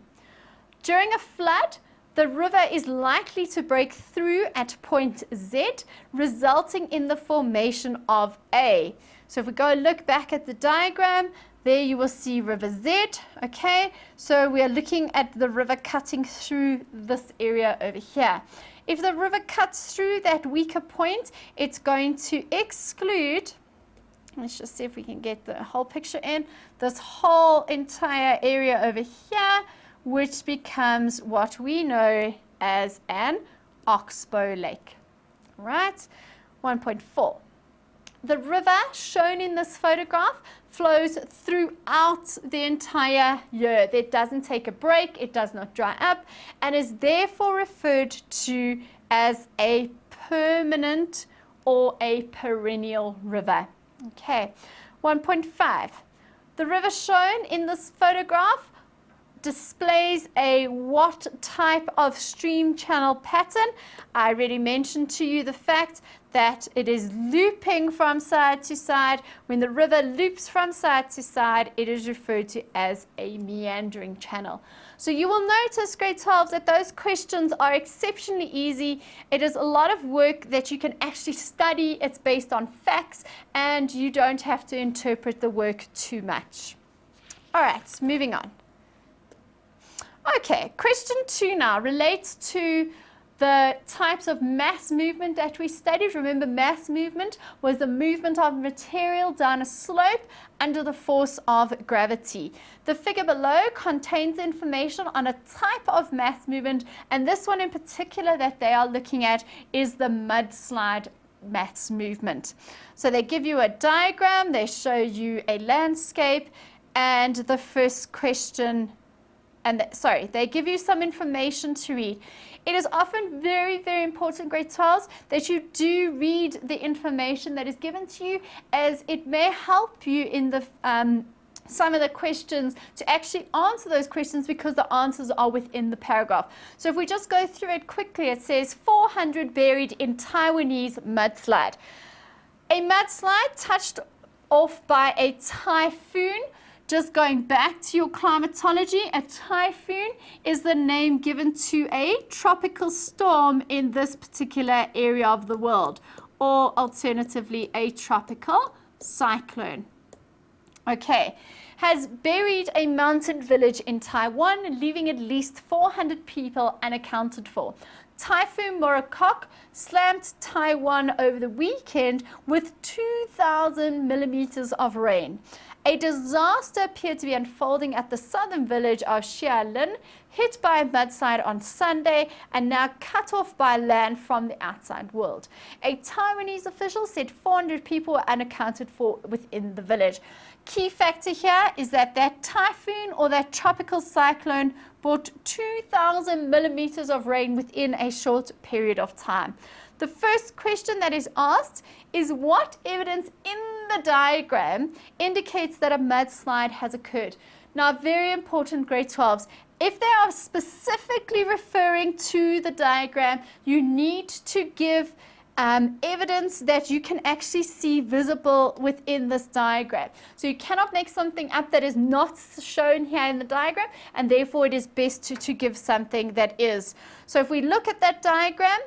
During a flood, the river is likely to break through at point Z, resulting in the formation of A. So if we go look back at the diagram, there you will see river Z, okay? So we are looking at the river cutting through this area over here. If the river cuts through that weaker point, it's going to exclude, let's just see if we can get the whole picture in, this whole entire area over here, which becomes what we know as an oxbow lake, right? 1.4. The river shown in this photograph flows throughout the entire year. It doesn't take a break, it does not dry up, and is therefore referred to as a permanent or a perennial river. Okay, 1.5. The river shown in this photograph displays a what type of stream channel pattern? I already mentioned to you the fact that it is looping from side to side. When the river loops from side to side, it is referred to as a meandering channel. So you will notice, grade 12, that those questions are exceptionally easy. It is a lot of work that you can actually study. It's based on facts, and you don't have to interpret the work too much. All right, moving on. Okay, question 2 now relates to the types of mass movement that we studied. Remember, mass movement was the movement of material down a slope under the force of gravity. The figure below contains information on a type of mass movement, and this one in particular that they are looking at is the mudslide mass movement. So they give you a diagram, they show you a landscape, and the first question, they give you some information to read. It is often very, very important, grade 12s, that you do read the information that is given to you, as it may help you in the some of the questions to actually answer those questions, because the answers are within the paragraph. So if we just go through it quickly, it says 400 buried in Taiwanese mudslide. A mudslide touched off by a typhoon. Just going back to your climatology, a typhoon is the name given to a tropical storm in this particular area of the world, or alternatively a tropical cyclone. Okay, has buried a mountain village in Taiwan, leaving at least 400 people unaccounted for. Typhoon Morakok slammed Taiwan over the weekend with 2,000 millimeters of rain. A disaster appeared to be unfolding at the southern village of Xialin, hit by a mudslide on Sunday and now cut off by land from the outside world. A Taiwanese official said 400 people were unaccounted for within the village. Key factor here is that typhoon or that tropical cyclone brought 2,000 millimeters of rain within a short period of time. The first question that is asked is what evidence in the diagram indicates that a mudslide has occurred. Now, very important, grade 12s. If they are specifically referring to the diagram, you need to give evidence that you can actually see visible within this diagram. So you cannot make something up that is not shown here in the diagram, and therefore it is best to give something that is. So if we look at that diagram,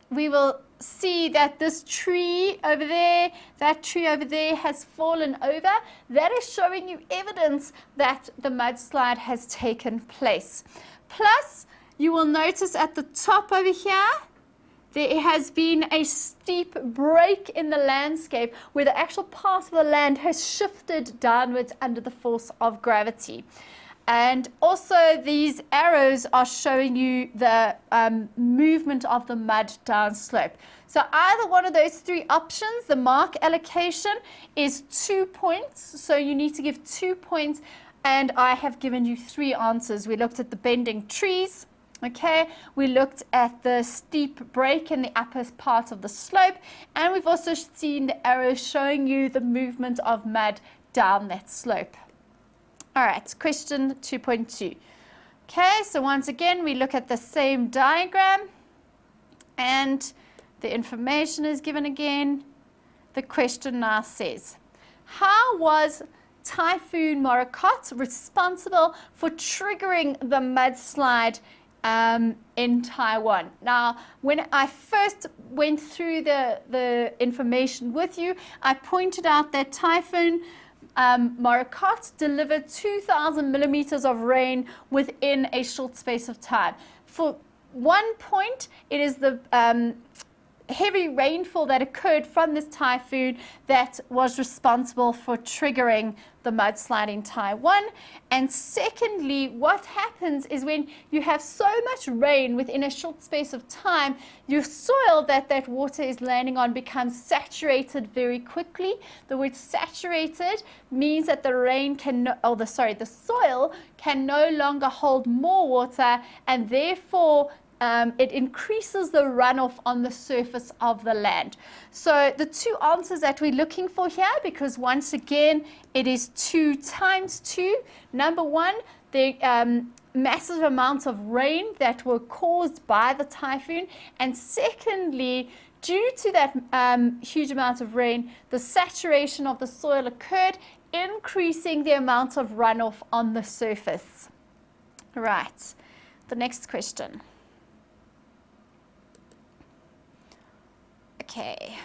we will see that this tree over there, that tree over there has fallen over. That is showing you evidence that the mudslide has taken place. Plus, you will notice at the top over here, there has been a steep break in the landscape where the actual part of the land has shifted downwards under the force of gravity. And also these arrows are showing you the movement of the mud downslope. So either one of those three options, the mark allocation is 2 points. So you need to give 2 points. And I have given you 3 answers. We looked at the bending trees. Okay, we looked at the steep break in the upper part of the slope, and we've also seen the arrow showing you the movement of mud down that slope. All right, question 2.2. Okay, so once again, we look at the same diagram, and the information is given again. The question now says, how was Typhoon Morakot responsible for triggering the mudslide in Taiwan? Now, when I first went through the information with you, I pointed out that Typhoon Morakot delivered 2,000 millimeters of rain within a short space of time. For 1 point, it is the heavy rainfall that occurred from this typhoon that was responsible for triggering the mudslide in Taiwan. And secondly, what happens is when you have so much rain within a short space of time, your soil that water is landing on becomes saturated very quickly. The word saturated means that the rain the soil can no longer hold more water, and therefore it increases the runoff on the surface of the land. So the 2 answers that we're looking for here, because once again, it is 2 times 2. Number 1, the massive amounts of rain that were caused by the typhoon. And secondly, due to that huge amount of rain, the saturation of the soil occurred, increasing the amount of runoff on the surface. Right, the next question. Okay.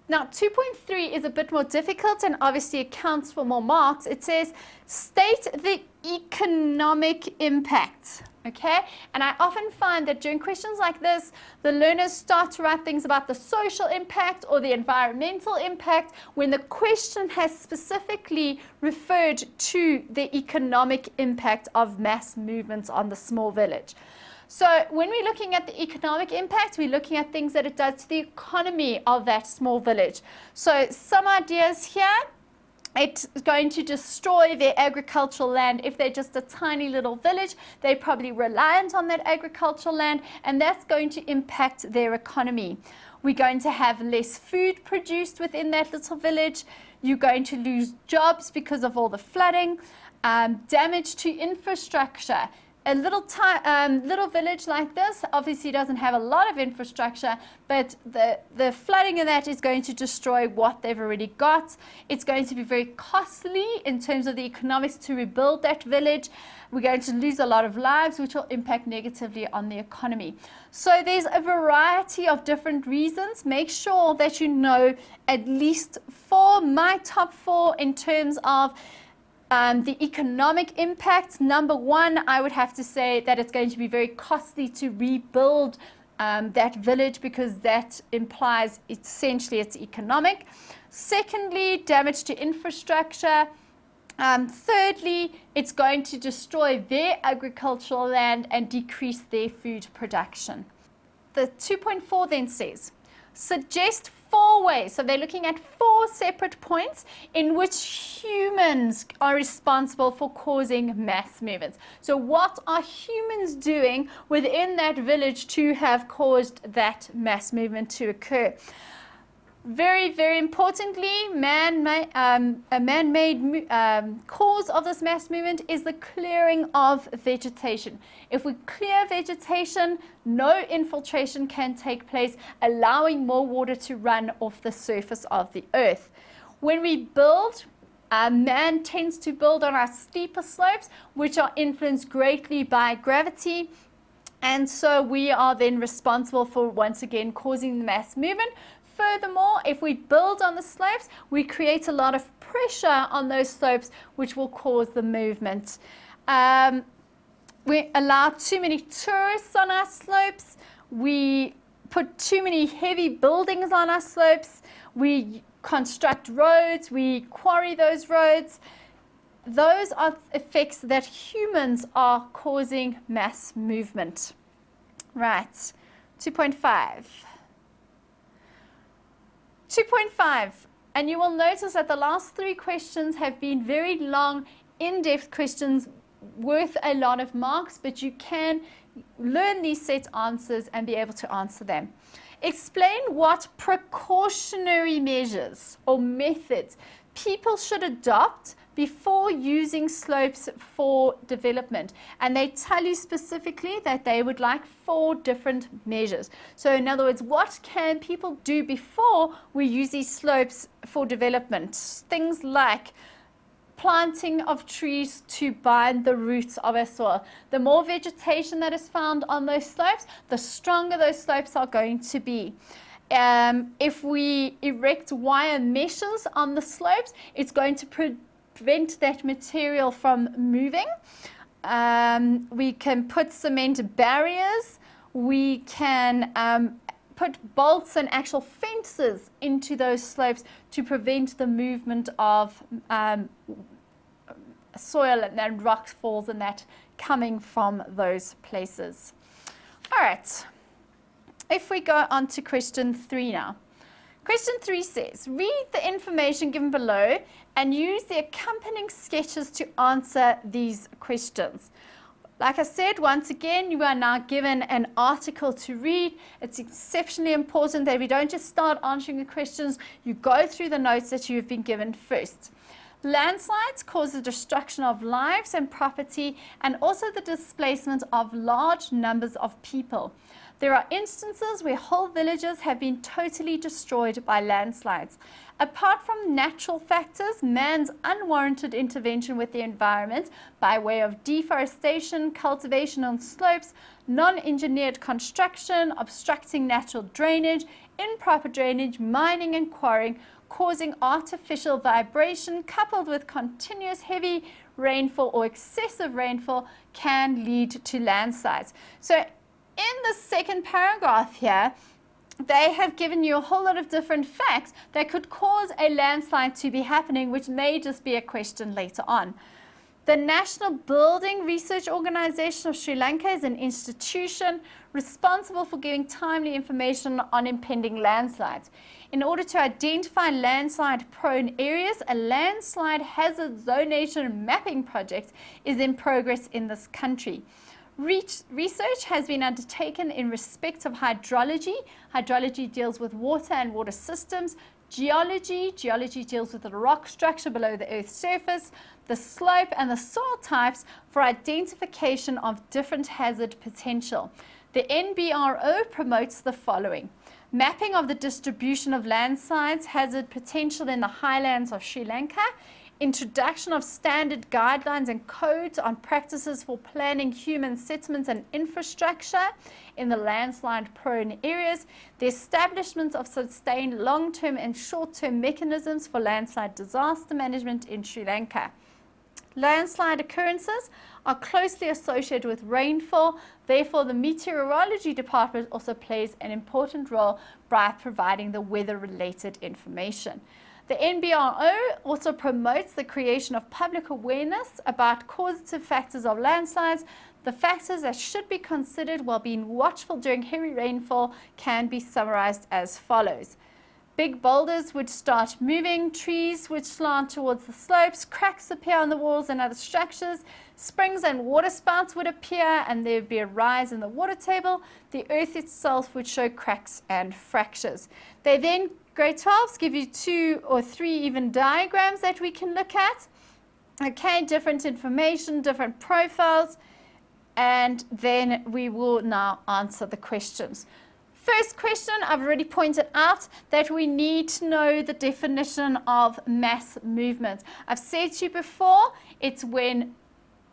Now, 2.3 is a bit more difficult and obviously accounts for more marks. It says, state the economic impact. Okay, and I often find that during questions like this, the learners start to write things about the social impact or the environmental impact when the question has specifically referred to the economic impact of mass movements on the small village. So when we're looking at the economic impact, we're looking at things that it does to the economy of that small village. So some ideas here. It's going to destroy their agricultural land. If they're just a tiny little village, they're probably reliant on that agricultural land, and that's going to impact their economy. We're going to have less food produced within that little village. You're going to lose jobs because of all the flooding, damage to infrastructure. A little village like this obviously doesn't have a lot of infrastructure, but the flooding in that is going to destroy what they've already got. It's going to be very costly in terms of the economics to rebuild that village. We're going to lose a lot of lives, which will impact negatively on the economy. So there's a variety of different reasons. Make sure that you know at least 4, my top 4 in terms of the economic impact. Number 1, I would have to say that it's going to be very costly to rebuild that village, because that implies essentially it's economic. Secondly, damage to infrastructure. Thirdly, it's going to destroy their agricultural land and decrease their food production. The 2.4 then says, suggest 4 ways. So they're looking at 4 separate points in which humans are responsible for causing mass movements. So what are humans doing within that village to have caused that mass movement to occur? Very, very importantly, a man-made cause of this mass movement is the clearing of vegetation. If we clear vegetation, no infiltration can take place, allowing more water to run off the surface of the earth. When we build, man tends to build on our steeper slopes, which are influenced greatly by gravity. And so we are then responsible for, once again, causing the mass movement. Furthermore, if we build on the slopes, we create a lot of pressure on those slopes, which will cause the movement. we allow too many tourists on our slopes, we put too many heavy buildings on our slopes, we construct roads, we quarry those roads. Those are effects that humans are causing mass movement. Right, 2.5. 2.5, and you will notice that the last 3 questions have been very long, in-depth questions worth a lot of marks, but you can learn these set answers and be able to answer them. Explain what precautionary measures or methods people should adopt before using slopes for development. And they tell you specifically that they would like 4 different measures. So in other words, what can people do before we use these slopes for development? Things like planting of trees to bind the roots of our soil. The more vegetation that is found on those slopes, the stronger those slopes are going to be. If we erect wire meshes on the slopes, it's going to prevent that material from moving. We can put cement barriers. We can put bolts and actual fences into those slopes to prevent the movement of soil and rock falls and that coming from those places. All right, if we go on to question 3 now. Question 3 says, read the information given below and use the accompanying sketches to answer these questions. Like I said, once again, you are now given an article to read. It's exceptionally important that we don't just start answering the questions, you go through the notes that you've been given first. Landslides cause the destruction of lives and property and also the displacement of large numbers of people. There are instances where whole villages have been totally destroyed by landslides. Apart from natural factors, man's unwarranted intervention with the environment by way of deforestation, cultivation on slopes, non-engineered construction, obstructing natural drainage, improper drainage, mining and quarrying, causing artificial vibration coupled with continuous heavy rainfall or excessive rainfall can lead to landslides. So in the second paragraph here, they have given you a whole lot of different facts that could cause a landslide to be happening, which may just be a question later on. The National Building Research Organization of Sri Lanka is an institution responsible for giving timely information on impending landslides. In order to identify landslide-prone areas, a landslide hazard zonation mapping project is in progress in this country. Research has been undertaken in respect of hydrology. Hydrology deals with water and water systems. Geology deals with the rock structure below the Earth's surface, the slope and the soil types for identification of different hazard potential. The NBRO promotes the following: mapping of the distribution of landslides, hazard potential in the highlands of Sri Lanka, introduction of standard guidelines and codes on practices for planning human settlements and infrastructure in the landslide-prone areas, the establishment of sustained long-term and short-term mechanisms for landslide disaster management in Sri Lanka. Landslide occurrences are closely associated with rainfall, therefore the meteorology department also plays an important role by providing the weather-related information. The NBRO also promotes the creation of public awareness about causative factors of landslides. The factors that should be considered while being watchful during heavy rainfall can be summarized as follows. Big boulders would start moving, trees would slant towards the slopes, cracks appear on the walls and other structures, springs and water spouts would appear and there would be a rise in the water table. The earth itself would show cracks and fractures. They then, grade 12s, give you 2 or 3 even diagrams that we can look at. Okay, different information, different profiles, and then we will now answer the questions. First question, I've already pointed out that we need to know the definition of mass movement. I've said to you before, it's when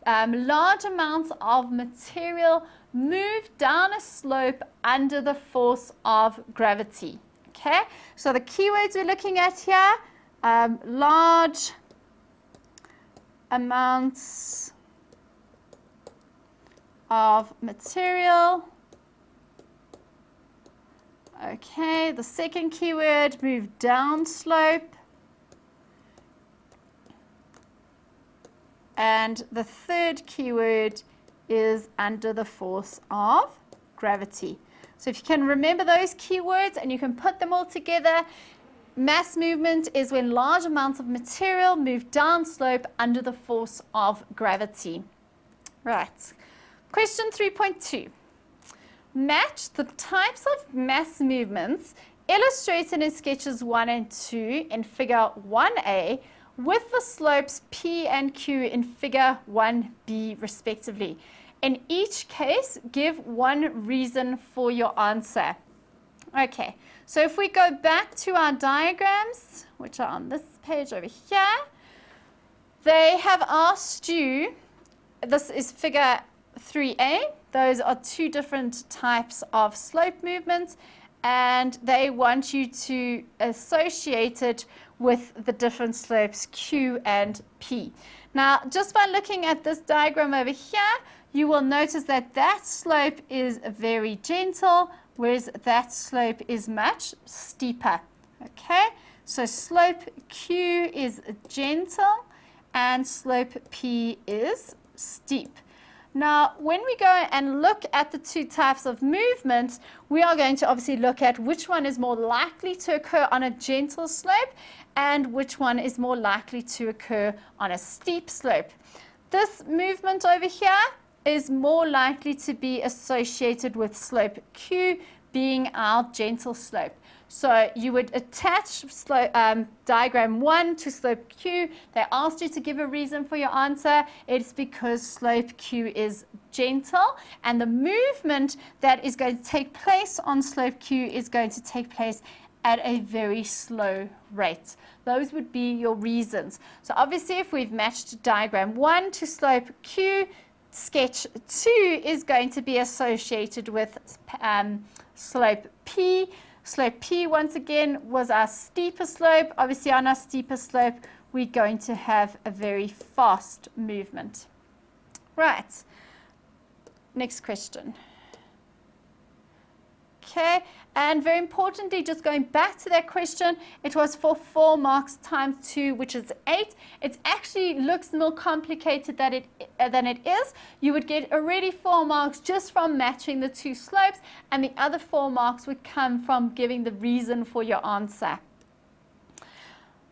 large amounts of material move down a slope under the force of gravity. Okay, so the keywords we're looking at here, large amounts of material. Okay, the second keyword, move down slope. And the third keyword is under the force of gravity. So if you can remember those keywords and you can put them all together, mass movement is when large amounts of material move down slope under the force of gravity. Right. Question 3.2. Match the types of mass movements illustrated in sketches 1 and 2 in figure 1a with the slopes P and Q in figure 1b respectively. In each case, give one reason for your answer. Okay, so if we go back to our diagrams, which are on this page over here, they have asked you, this is figure 3a, those are two different types of slope movements, and they want you to associate it with the different slopes Q and P. Now, just by looking at this diagram over here, you will notice that that slope is very gentle, whereas that slope is much steeper. Okay, so slope Q is gentle and slope P is steep. Now, when we go and look at the two types of movement, we are going to obviously look at which one is more likely to occur on a gentle slope and which one is more likely to occur on a steep slope. This movement over here is more likely to be associated with slope Q being our gentle slope. So you would attach slope, diagram 1 to slope Q. They asked you to give a reason for your answer. It's because slope Q is gentle, and the movement that is going to take place on slope Q is going to take place at a very slow rate. Those would be your reasons. So obviously, if we've matched diagram 1 to slope Q, sketch 2 is going to be associated with slope P. Slope P, once again, was our steeper slope. Obviously, on our steeper slope, we're going to have a very fast movement. Right. Next question. Okay, and very importantly, just going back to that question, it was for 4 marks times 2, which is 8. It actually looks more complicated than it is. You would get already 4 marks just from matching the two slopes, and the other 4 marks would come from giving the reason for your answer.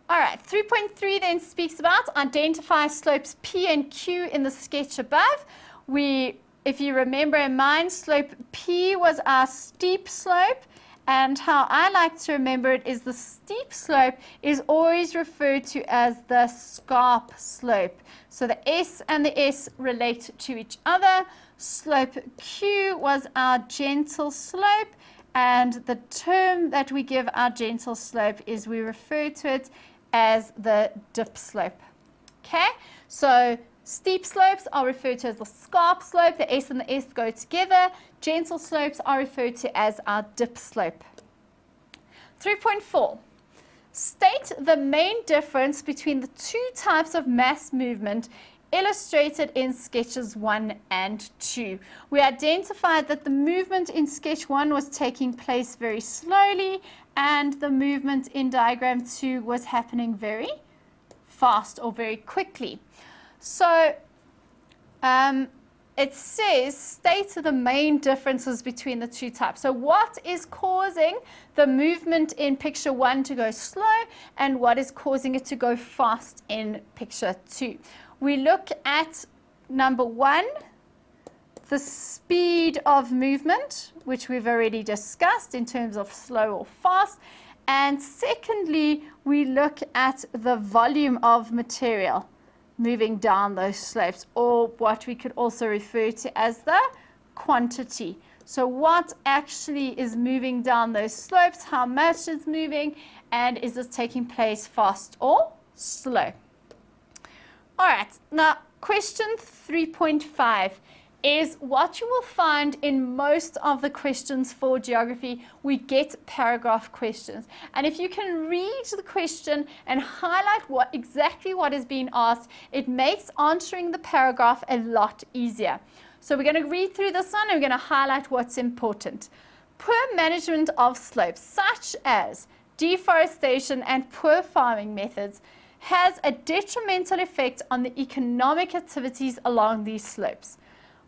All right, 3.3 then speaks about identify slopes P and Q in the sketch above. If you remember in mind, slope P was our steep slope, and how I like to remember it is the steep slope is always referred to as the scarp slope. So the S and the S relate to each other. Slope Q was our gentle slope, and the term that we give our gentle slope is we refer to it as the dip slope. Okay, so steep slopes are referred to as the scarp slope. The S and the S go together. Gentle slopes are referred to as our dip slope. 3.4. State the main difference between the two types of mass movement illustrated in sketches 1 and 2. We identified that the movement in sketch 1 was taking place very slowly, and the movement in diagram 2 was happening very fast or very quickly. So it says state the main differences between the two types. So what is causing the movement in picture 1 to go slow, and what is causing it to go fast in picture 2? We look at number 1, the speed of movement, which we've already discussed in terms of slow or fast. And secondly, we look at the volume of material moving down those slopes, or what we could also refer to as the quantity. So what actually is moving down those slopes, how much is moving, and is this taking place fast or slow? All right, now question 3.5 is what you will find in most of the questions for geography. We get paragraph questions, and if you can read the question and highlight exactly what is being asked, it makes answering the paragraph a lot easier. So we're going to read through this one and we're going to highlight what's important. Poor management of slopes, such as deforestation and poor farming methods, has a detrimental effect on the economic activities along these slopes.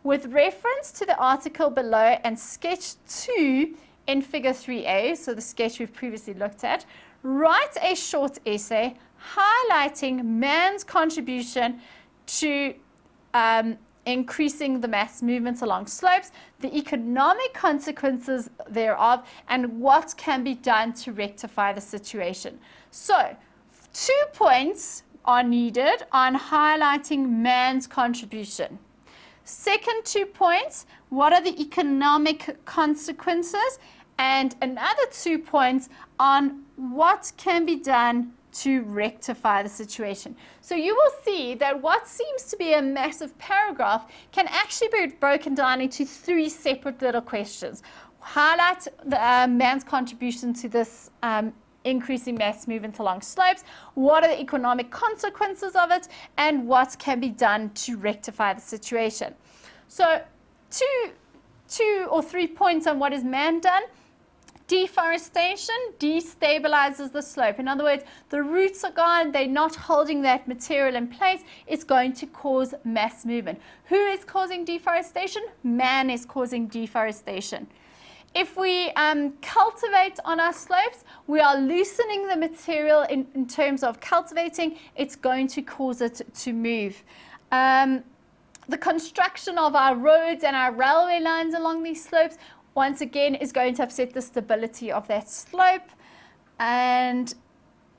With reference to the article below and sketch 2 in figure 3a, so the sketch we've previously looked at, write a short essay highlighting man's contribution to increasing the mass movements along slopes, the economic consequences thereof, and what can be done to rectify the situation. So, 2 points are needed on highlighting man's contribution. Second 2 points, what are the economic consequences? And another 2 points on what can be done to rectify the situation. So you will see that what seems to be a massive paragraph can actually be broken down into 3 separate little questions. Highlight the man's contribution to this increasing mass movement along slopes, what are the economic consequences of it, and what can be done to rectify the situation. So two or 3 points on what has man done. Deforestation destabilizes the slope. In other words, the roots are gone, they're not holding that material in place. It's going to cause mass movement. Who is causing deforestation? Man is causing deforestation. If we cultivate on our slopes, we are loosening the material in terms of cultivating. It's going to cause it to move. The construction of our roads and our railway lines along these slopes, once again, is going to upset the stability of that slope. And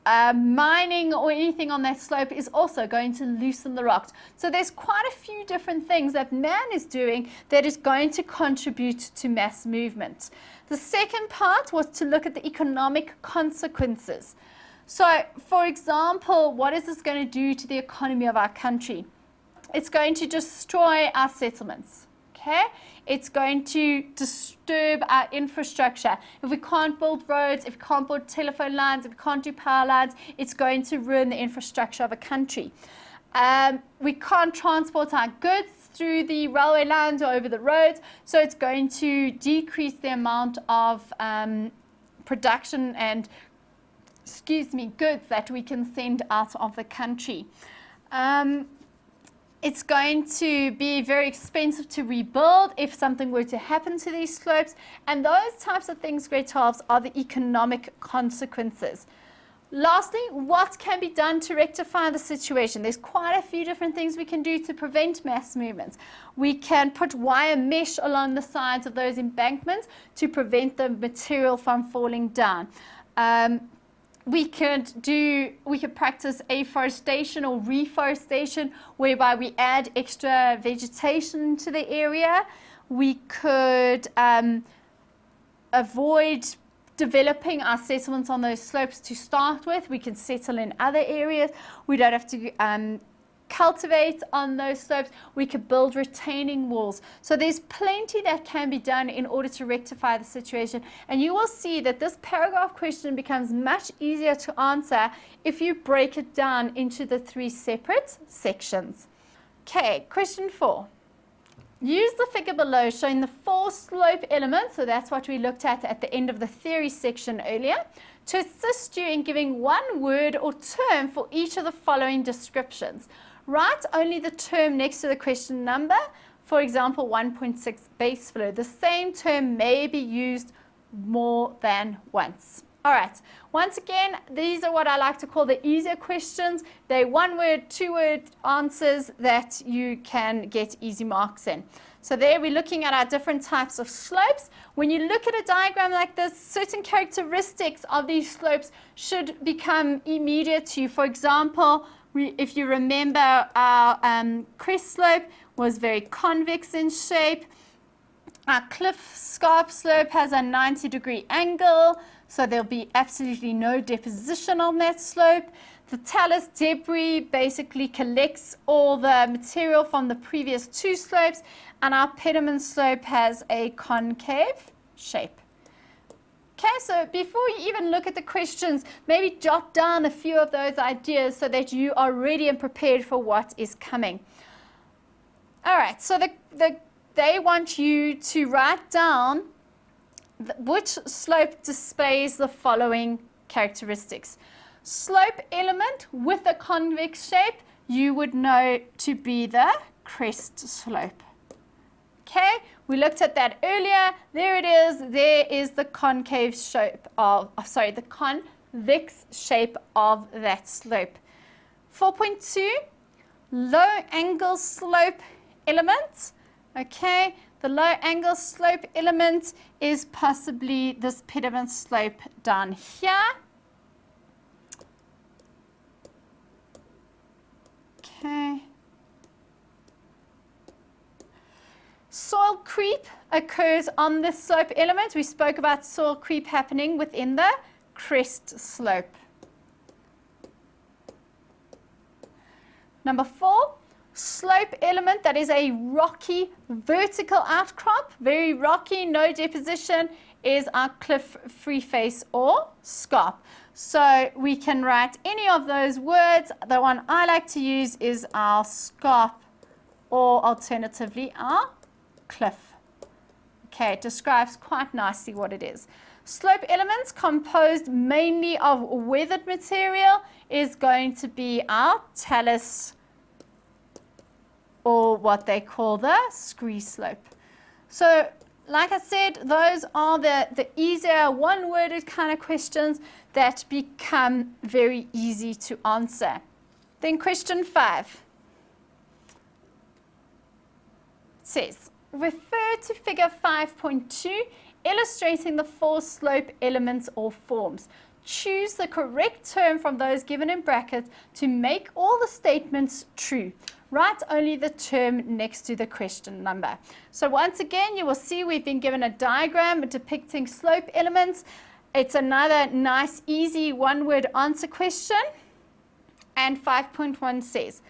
mining or anything on that slope is also going to loosen the rocks. So there's quite a few different things that man is doing that is going to contribute to mass movement. The second part was to look at the economic consequences. So, for example, what is this going to do to the economy of our country? It's going to destroy our settlements. Okay? It's going to disturb our infrastructure. If we can't build roads, if we can't build telephone lines, if we can't do power lines, it's going to ruin the infrastructure of a country. We can't transport our goods through the railway lines or over the roads, so it's going to decrease the amount of production and, goods that we can send out of the country. It's going to be very expensive to rebuild if something were to happen to these slopes. And those types of things, grade 12s, are the economic consequences. Lastly, what can be done to rectify the situation? There's quite a few different things we can do to prevent mass movements. We can put wire mesh along the sides of those embankments to prevent the material from falling down. We could practice afforestation or reforestation, whereby we add extra vegetation to the area. We could avoid developing our settlements on those slopes to start with. We can settle in other areas. We don't have to cultivate on those slopes. We could build retaining walls. So there's plenty that can be done in order to rectify the situation. And you will see that this paragraph question becomes much easier to answer if you break it down into the 3 separate sections. Okay, question 4. Use the figure below showing the 4 slope elements, so that's what we looked at the end of the theory section earlier, to assist you in giving one word or term for each of the following descriptions. Write only the term next to the question number. For example, 1.6 base flow. The same term may be used more than once. All right. Once again, these are what I like to call the easier questions. They're 1-word, 2-word answers that you can get easy marks in. So there we're looking at our different types of slopes. When you look at a diagram like this, certain characteristics of these slopes should become immediate to you. For example, if you remember, our crest slope was very convex in shape. Our cliff scarp slope has a 90-degree angle, so there'll be absolutely no deposition on that slope. The talus debris basically collects all the material from the previous 2 slopes, and our pediment slope has a concave shape. Okay, so before you even look at the questions, maybe jot down a few of those ideas so that you are ready and prepared for what is coming. All right, so the they want you to write down which slope displays the following characteristics. Slope element with a convex shape, you would know to be the crest slope. Okay, we looked at that earlier. There it is. There is the concave shape of, the convex shape of that slope. 4.2, low angle slope element. Okay, the low angle slope element is possibly this pediment slope down here. Okay. Soil creep occurs on this slope element. We spoke about soil creep happening within the crest slope. Number 4, slope element that is a rocky vertical outcrop, very rocky, no deposition, is our cliff free face or scarp. So we can write any of those words. The one I like to use is our scarp, or alternatively our cliff. Okay, it describes quite nicely what it is. Slope elements composed mainly of weathered material is going to be our talus, or what they call the scree slope. So like I said, those are the easier one-worded kind of questions that become very easy to answer. Then question 5 says, refer to figure 5.2, illustrating the 4 slope elements or forms. Choose the correct term from those given in brackets to make all the statements true. Write only the term next to the question number. So once again, you will see we've been given a diagram depicting slope elements. It's another nice, easy one-word answer question. And 5.1 says,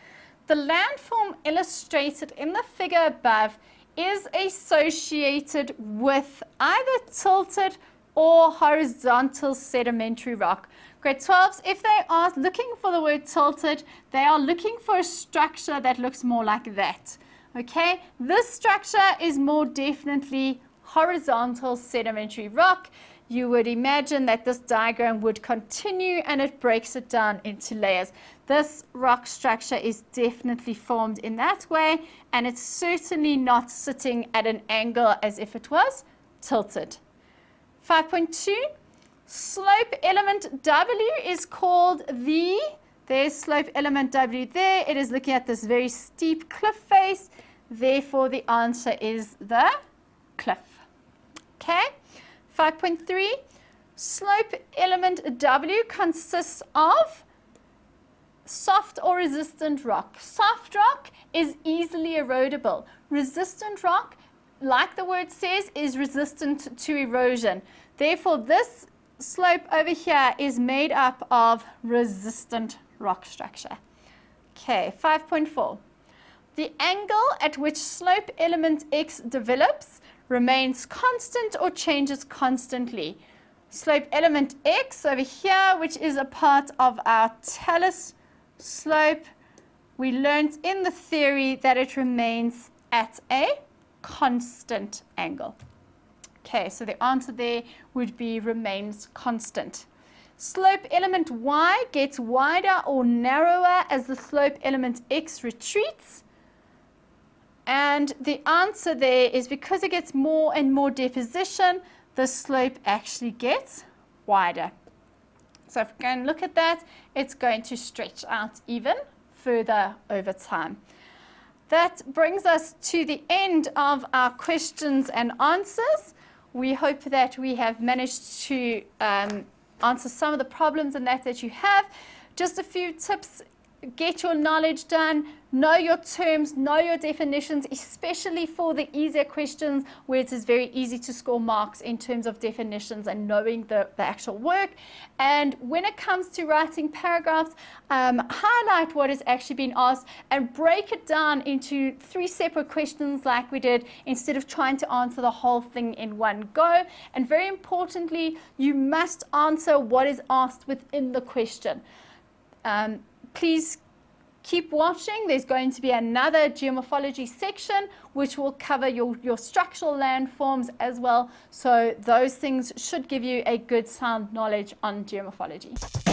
the landform illustrated in the figure above is associated with either tilted or horizontal sedimentary rock. Grade 12s, if they are looking for the word tilted, they are looking for a structure that looks more like that. Okay, this structure is more definitely horizontal sedimentary rock. You would imagine that this diagram would continue and it breaks it down into layers. This rock structure is definitely formed in that way, and it's certainly not sitting at an angle as if it was tilted. 5.2, slope element W is called there's slope element W there. It is looking at this very steep cliff face. Therefore, the answer is the cliff. Okay. 5.3, slope element W consists of soft or resistant rock. Soft rock is easily erodable. Resistant rock, like the word says, is resistant to erosion. Therefore, this slope over here is made up of resistant rock structure. Okay, 5.4. The angle at which slope element X develops remains constant or changes constantly. Slope element X over here, which is a part of our talus slope, we learned in the theory that it remains at a constant angle. Okay, so the answer there would be remains constant. Slope element Y gets wider or narrower as the slope element X retreats. And the answer there is because it gets more and more deposition, the slope actually gets wider. So if we go and look at that, it's going to stretch out even further over time. That brings us to the end of our questions and answers. We hope that we have managed to answer some of the problems and that you have. Just a few tips. Get your knowledge done, know your terms, know your definitions, especially for the easier questions where it is very easy to score marks in terms of definitions and knowing the actual work. And when it comes to writing paragraphs, highlight what is actually being asked and break it down into 3 separate questions like we did, instead of trying to answer the whole thing in one go. And very importantly, you must answer what is asked within the question. Please Keep watching. There's going to be another geomorphology section which will cover your structural landforms as well. So those things should give you a good sound knowledge on geomorphology.